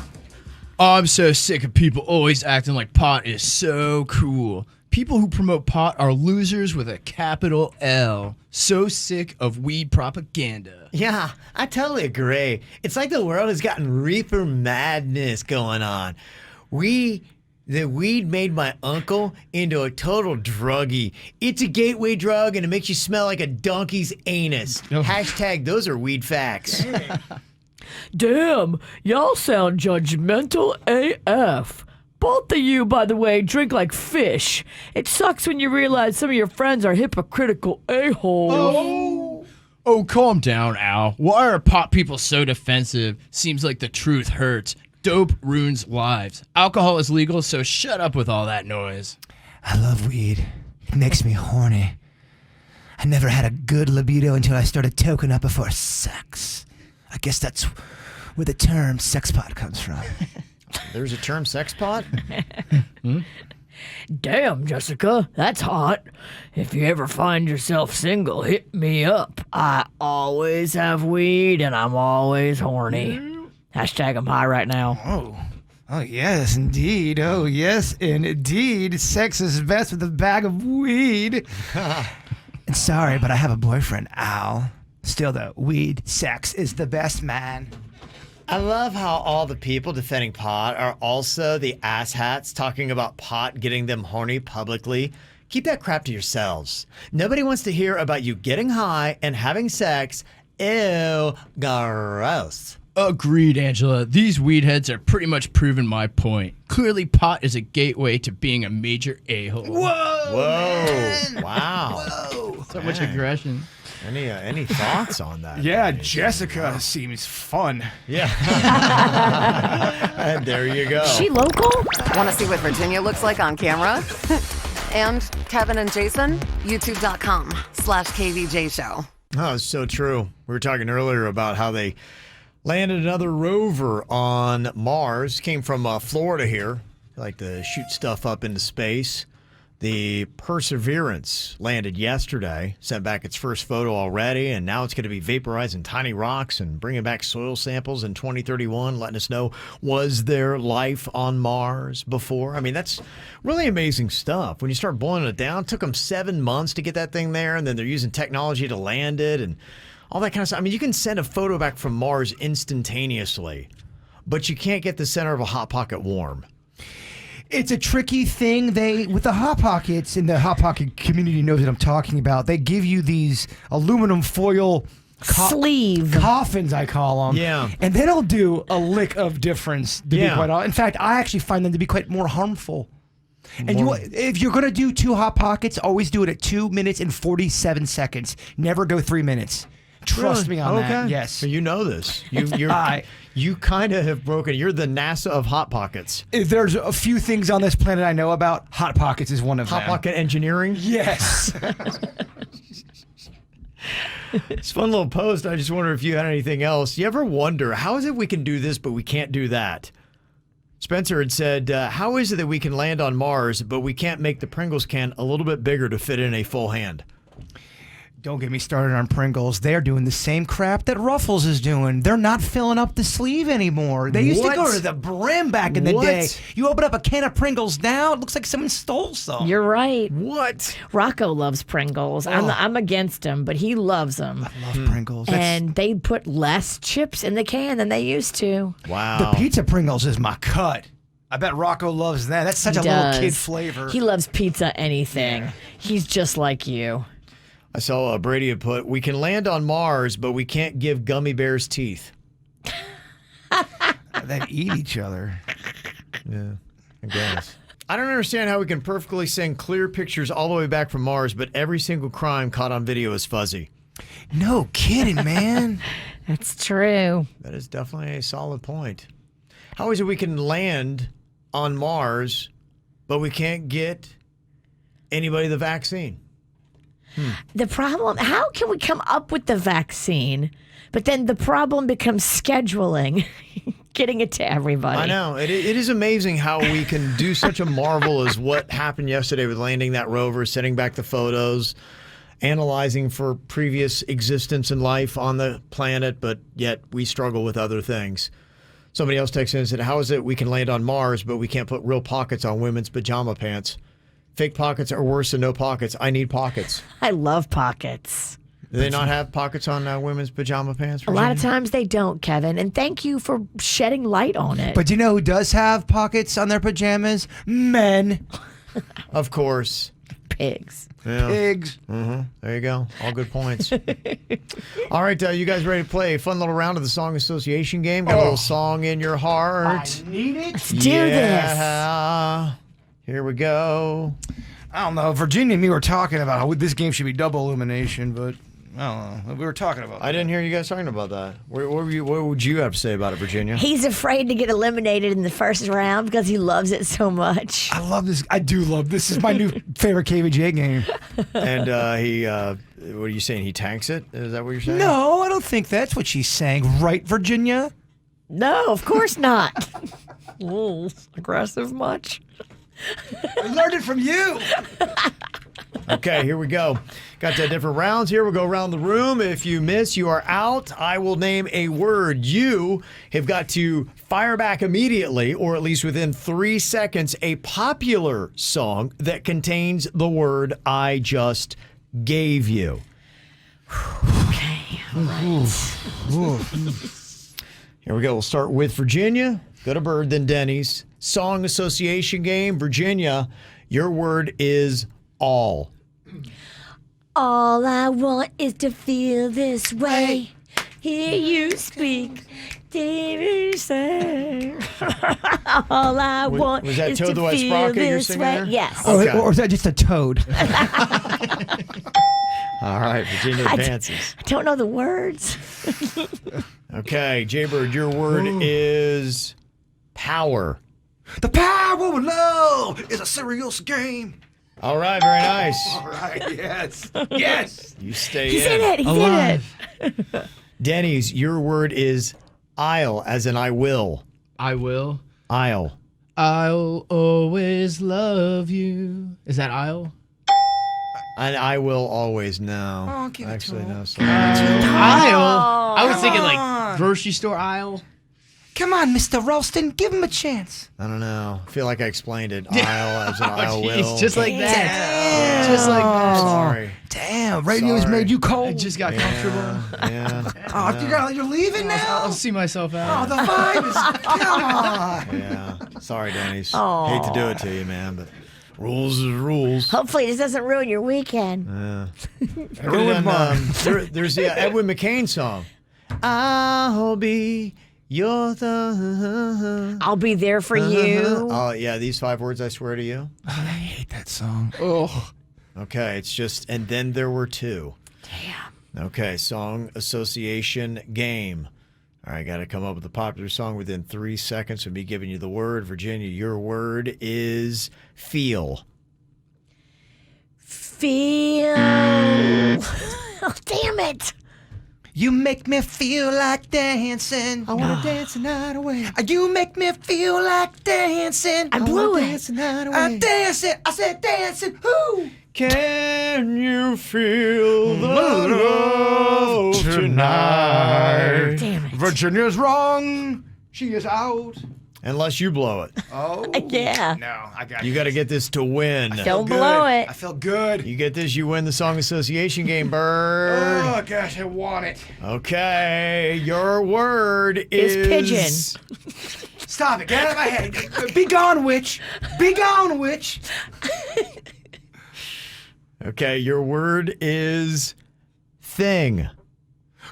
Oh, I'm so sick of people always acting like pot is so cool. People who promote pot are losers with a capital L. So sick of weed propaganda. Yeah, I totally agree. It's like the world has gotten reefer madness going on. We The weed made my uncle into a total druggie. It's a gateway drug and it makes you smell like a donkey's anus. Hashtag those are weed facts. Damn, y'all sound judgmental AF. Both of you, by the way, drink like fish. It sucks when you realize some of your friends are hypocritical a-holes. Oh, calm down, Al. Why are pot people so defensive? Seems like the truth hurts. Dope ruins lives. Alcohol is legal, so shut up with all that noise. I love weed. It makes me horny. I never had a good libido until I started toking up before sex. I guess that's where the term sex pot comes from. There's a term sex pot? Damn, Jessica, that's hot. If you ever find yourself single, hit me up. I always have weed and I'm always horny. Hashtag I'm high right now. Oh, yes, indeed. Oh, yes, indeed. Sex is best with a bag of weed. And sorry, but I have a boyfriend, Al. Still, though, weed, sex is the best, man. I love how all the people defending pot are also the asshats talking about pot getting them horny publicly. Keep that crap to yourselves. Nobody wants to hear about you getting high and having sex. Ew, gross. Agreed, Angela. These weed heads are pretty much proven my point. Clearly, pot is a gateway to being a major a-hole. Whoa. Wow. Whoa. So much aggression. Any thoughts on that? Yeah, Jessica seems fun. Yeah. And there you go. She local? Want to see what Virginia looks like on camera? And Kevin and Jason? YouTube.com/KVJ Show. Oh, it's so true. We were talking earlier about how they landed another rover on Mars. Came from Florida here. They like to shoot stuff up into space. The Perseverance landed yesterday, sent back its first photo already, and now it's going to be vaporizing tiny rocks and bringing back soil samples in 2031, letting us know, was there life on Mars before? I mean, that's really amazing stuff. When you start boiling it down, it took them 7 months to get that thing there, and then they're using technology to land it and all that kind of stuff. I mean, you can send a photo back from Mars instantaneously, but you can't get the center of a Hot Pocket warm. It's a tricky thing. With the Hot Pockets, and the Hot Pocket community knows what I'm talking about, they give you these aluminum foil sleeve coffins, I call them. Yeah. And they don't do a lick of difference, to be quite honest. In fact, I actually find them to be quite more harmful. And if you're going to do 2 Hot Pockets, always do it at 2 minutes and 47 seconds. Never go 3 minutes. Trust me on that. Yes. So you know this. You kind of have broken. You're the NASA of Hot Pockets. If there's a few things on this planet I know about, Hot Pockets is one of them. Hot Pocket engineering? Yes. It's a fun little post. I just wonder if you had anything else. You ever wonder, how is it we can do this, but we can't do that? Spencer had said, how is it that we can land on Mars, but we can't make the Pringles can a little bit bigger to fit in a full hand? Don't get me started on Pringles. They're doing the same crap that Ruffles is doing. They're not filling up the sleeve anymore. They used to go to the brim back in the day. You open up a can of Pringles now, it looks like someone stole some. You're right. What? Rocco loves Pringles. I'm against him, but he loves them. I love Pringles. And they put less chips in the can than they used to. Wow. The pizza Pringles is my cut. I bet Rocco loves that. That's such a little kid flavor. He loves pizza anything. Yeah. He's just like you. I saw Brady had put, we can land on Mars, but we can't give gummy bears teeth. They eat each other. Yeah, I guess. I don't understand how we can perfectly send clear pictures all the way back from Mars, but every single crime caught on video is fuzzy. No kidding, man. That's true. That is definitely a solid point. How is it we can land on Mars, but we can't get anybody the vaccine? The problem, how can we come up with the vaccine, but then the problem becomes scheduling, getting it to everybody? I know. It is amazing how we can do such a marvel as what happened yesterday with landing that rover, sending back the photos, analyzing for previous existence and life on the planet, but yet we struggle with other things. Somebody else texted in and said, how is it we can land on Mars, but we can't put real pockets on women's pajama pants? Fake pockets are worse than no pockets. I need pockets. I love pockets. Do they not have pockets on women's pajama pants? A lot of Virginia? times they don't, Kevin. And thank you for shedding light on it. But do you know who does have pockets on their pajamas? Men. Of course. Pigs. Yeah. Pigs. Mm-hmm. There you go. All good points. All right, you guys ready to play a fun little round of the Song Association game? Got a little song in your heart. I need it. Let's do Yeah. Here we go. I don't know. Virginia and me were talking about how this game should be double elimination, but I don't know. We were talking about I didn't hear you guys talking about that. What would you have to say about it, Virginia? He's afraid to get eliminated in the first round because he loves it so much. I love this. I do love this. Is my new favorite KVJ game. And what are you saying? He tanks it? Is that what you're saying? No, I don't think that's what she's saying. Right, Virginia? No, of course not. Ooh, aggressive much? I learned it from you. Okay, here we go. Got different rounds here. We'll go around the room. If you miss, you are out. I will name a word. You have got to fire back immediately, or at least within 3 seconds, a popular song that contains the word I just gave you. Okay, all right. Here we go. We'll start with Virginia. Go to Bird, then Denny's. Song association game. Virginia, your word is all. All I want is to feel this way. Hear you speak. TV say. All I want was that is Toad to the Wet feel Sprocket you're this singing way. there? Yes. Okay. Or is that just a toad? All right, Virginia advances. I don't know the words. Okay, Jaybird, your word is power. The power of love is a serious game. All right, very nice. All right, yes. Yes. You stay He's in. in it. He's in it. Denny's, your word is I'll, as in I will. I will. I'll. I'll always love you. Is that I'll? And I will always know. Oh, give it to Actually, him. no. Sorry. Aisle? I was thinking on. like grocery store aisle. Come on, Mr. Ralston. Give him a chance. I don't know. I feel like I explained it. I'll, as in I Jeez, will. just like that. Yeah. Just like that. Sorry. Damn, radio's Sorry. made you I cold. just got comfortable. Yeah. Oh, you're leaving now? I'll see myself Oh, out. the vibe is... Come on. Yeah. Sorry, Denny's. Aw. Hate to do it to you, man, but rules is rules. Hopefully this doesn't ruin your weekend. Ruined mine. There's the Edwin McCain song. I'll be your I'll be there for you. Oh, yeah, these 5 words I swear to you. I hate that song. Oh. Okay, it's just, and then there were 2. Damn. Okay, song association game. All right, got to come up with a popular song within 3 seconds of me giving you the word. Virginia, your word is feel. Feel. Oh, damn it. You make me feel like dancing. I want to dance the night away. You make me feel like dancing. I blew wanna it. dance the night away. I'm dancing. I said dancing. Who? Can you feel the love tonight? Damn it. Virginia's wrong. She is out. Unless you blow it. Oh. Yeah. No, I got You got to get this to win. Don't blow it. I feel good. You get this, you win the song association game, Bird. Oh, gosh, I want it. Okay, your word Is is pigeon. Stop it. Get out of my head. Be gone, witch. Be gone, witch. Okay, your word is thing.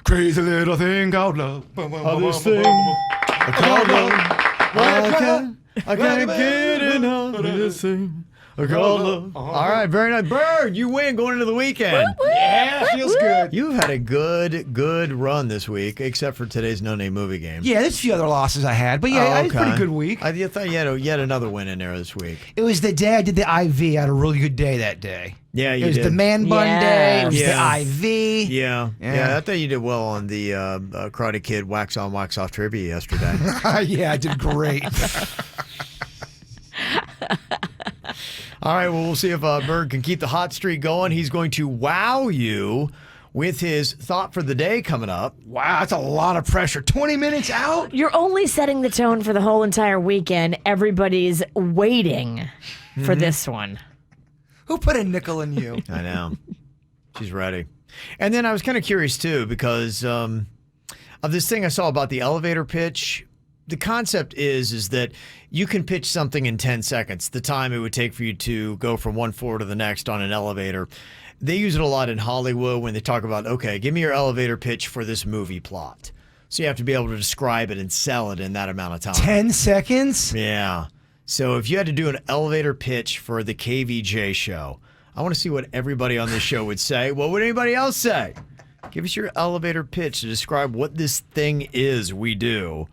Crazy little thing called love. Oh, this thing called love. I can't get enough of this thing called love. All right, very nice. Bird, you win going into the weekend. Yeah, feels good. You've had a good run this week, except for today's no-name movie game. Yeah, there's a few other losses I had, but yeah, I had a pretty good week. I thought you had yet another win in there this week. It was the day I did the IV. I had a really good day that day. Yeah, you It was did. the man bun day. It was Yeah. the IV. Yeah, I thought you did well on the Karate Kid wax on, wax off trivia yesterday. Yeah, I did great. All right, well, we'll see if Bird can keep the hot streak going. He's going to wow you with his thought for the day coming up. Wow, that's a lot of pressure. 20 minutes out? You're only setting the tone for the whole entire weekend. Everybody's waiting for this one. Who put a nickel in you? I know. She's ready. And then I was kind of curious, too, because of this thing I saw about the elevator pitch. The concept is that you can pitch something in 10 seconds, the time it would take for you to go from one floor to the next on an elevator. They use it a lot in Hollywood when they talk about, okay, give me your elevator pitch for this movie plot. So you have to be able to describe it and sell it in that amount of time. 10 seconds? Yeah. So if you had to do an elevator pitch for the KVJ show, I want to see what everybody on this show would say. What would anybody else say? Give us your elevator pitch to describe what this thing is we do.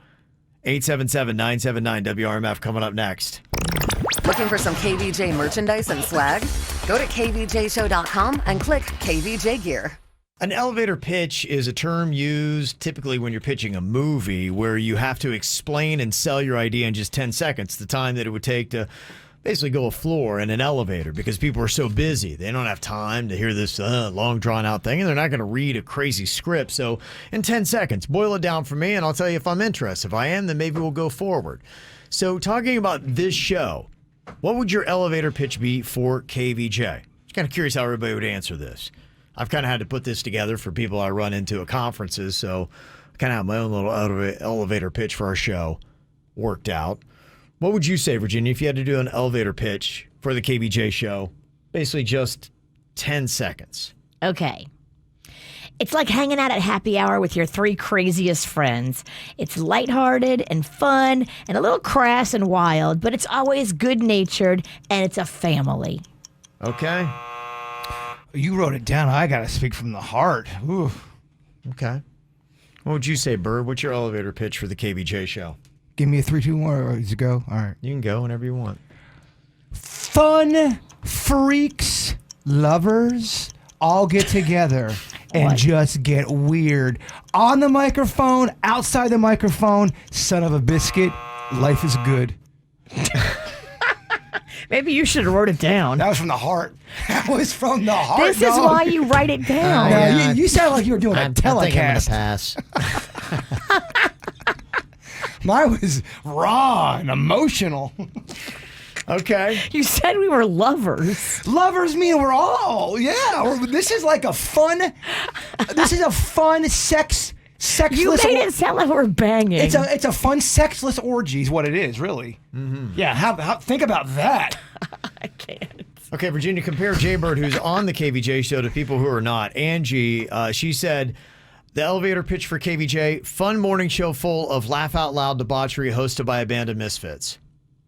877-979-WRMF coming up next. Looking for some KVJ merchandise and swag? Go to kvjshow.com and click KVJ Gear. An elevator pitch is a term used typically when you're pitching a movie where you have to explain and sell your idea in just 10 seconds, the time that it would take to basically go a floor in an elevator because people are so busy. They don't have time to hear this long drawn-out thing, and they're not going to read a crazy script. So in 10 seconds, boil it down for me, and I'll tell you if I'm interested. If I am, then maybe we'll go forward. So talking about this show, what would your elevator pitch be for KVJ? I'm kind of curious how everybody would answer this. I've kind of had to put this together for people I run into at conferences, so I kind of have my own little elevator pitch for our show worked out. What would you say, Virginia, if you had to do an elevator pitch for the KVJ show? Basically just 10 seconds. Okay. It's like hanging out at happy hour with your 3 craziest friends. It's lighthearted and fun and a little crass and wild, but it's always good-natured and it's a family. Okay. You wrote it down. I got to speak from the heart. Ooh. Okay. What would you say, Bird? What's your elevator pitch for the KVJ show? Give me a 3, 2, 1, or does it go? All right. You can go whenever you want. Fun freaks, lovers, all get together and just get weird. On the microphone, outside the microphone, son of a biscuit, life is good. Maybe you should have wrote it down. That was from the heart. That was from the heart. This is why you write it down. No, you sound like you were doing a telecast. I think I'm gonna pass. Mine was raw and emotional. Okay. You said we were lovers. Lovers mean we're all, this is like a fun, sexless. You made it sound like we're banging. It's a fun sexless orgy is what it is, really. Mm-hmm. Yeah, how think about that. I can't. Okay, Virginia, compare Jaybird, who's on the KVJ show, to people who are not. Angie, she said, the elevator pitch for KVJ, fun morning show full of laugh-out-loud debauchery hosted by a band of misfits.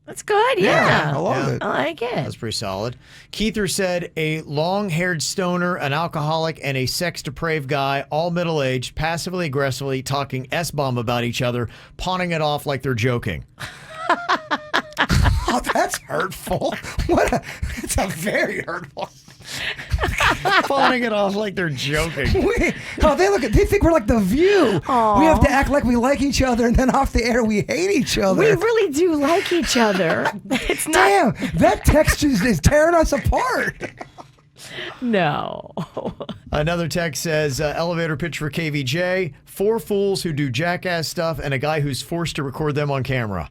That's good, yeah. I love it. I like it. That's pretty solid. Keither said, a long-haired stoner, an alcoholic, and a sex-depraved guy, all middle-aged, passively aggressively talking S-bomb about each other, pawning it off like they're joking. Oh, that's hurtful. It's a very hurtful. Pawning it off like they're joking. They think we're like The View. Aww. We have to act like we like each other, and then off the air we hate each other. We really do like each other. It's not. Damn, that text is tearing us apart. No. Another text says, elevator pitch for KVJ, 4 fools who do jackass stuff and a guy who's forced to record them on camera.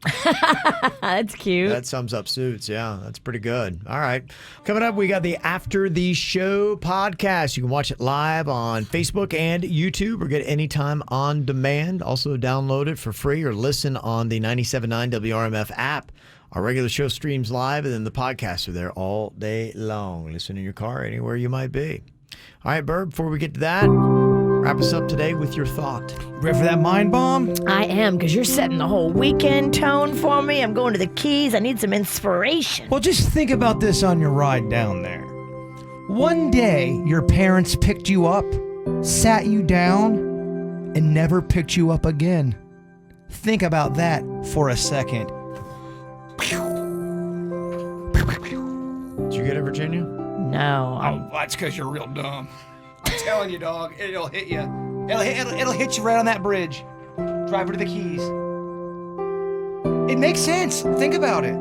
That's cute. That sums up Suits. Yeah, that's pretty good. All right. Coming up, we got the After the Show podcast. You can watch it live on Facebook and YouTube or get it anytime on demand. Also download it for free or listen on the 97.9 WRMF app. Our regular show streams live, and then the podcasts are there all day long. Listen in your car, anywhere you might be. All right, Burb, before we get to that, wrap us up today with your thought. Ready for that mind bomb? I am, because you're setting the whole weekend tone for me. I'm going to the Keys. I need some inspiration. Well, just think about this on your ride down there. One day, your parents picked you up, sat you down, and never picked you up again. Think about that for a second. Did you get it, Virginia? No. Oh, that's because you're real dumb. I'm telling you, dog. It'll hit you. It'll hit you right on that bridge. Drive her to the Keys. It makes sense. Think about it.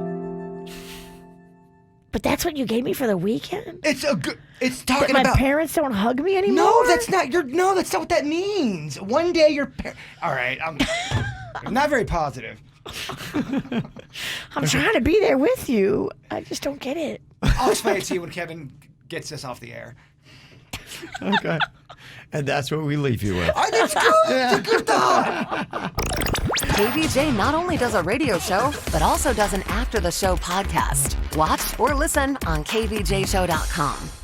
But that's what you gave me for the weekend? It's talking that about my parents don't hug me anymore? No, that's not what that means. One day your all right, I'm not very positive. I'm trying to be there with you. I just don't get it. I'll explain it to you when Kevin gets this off the air. Okay. And that's what we leave you with. That's good. It's a good thought. KVJ not only does a radio show, but also does an after the show podcast. Watch or listen on kvjshow.com.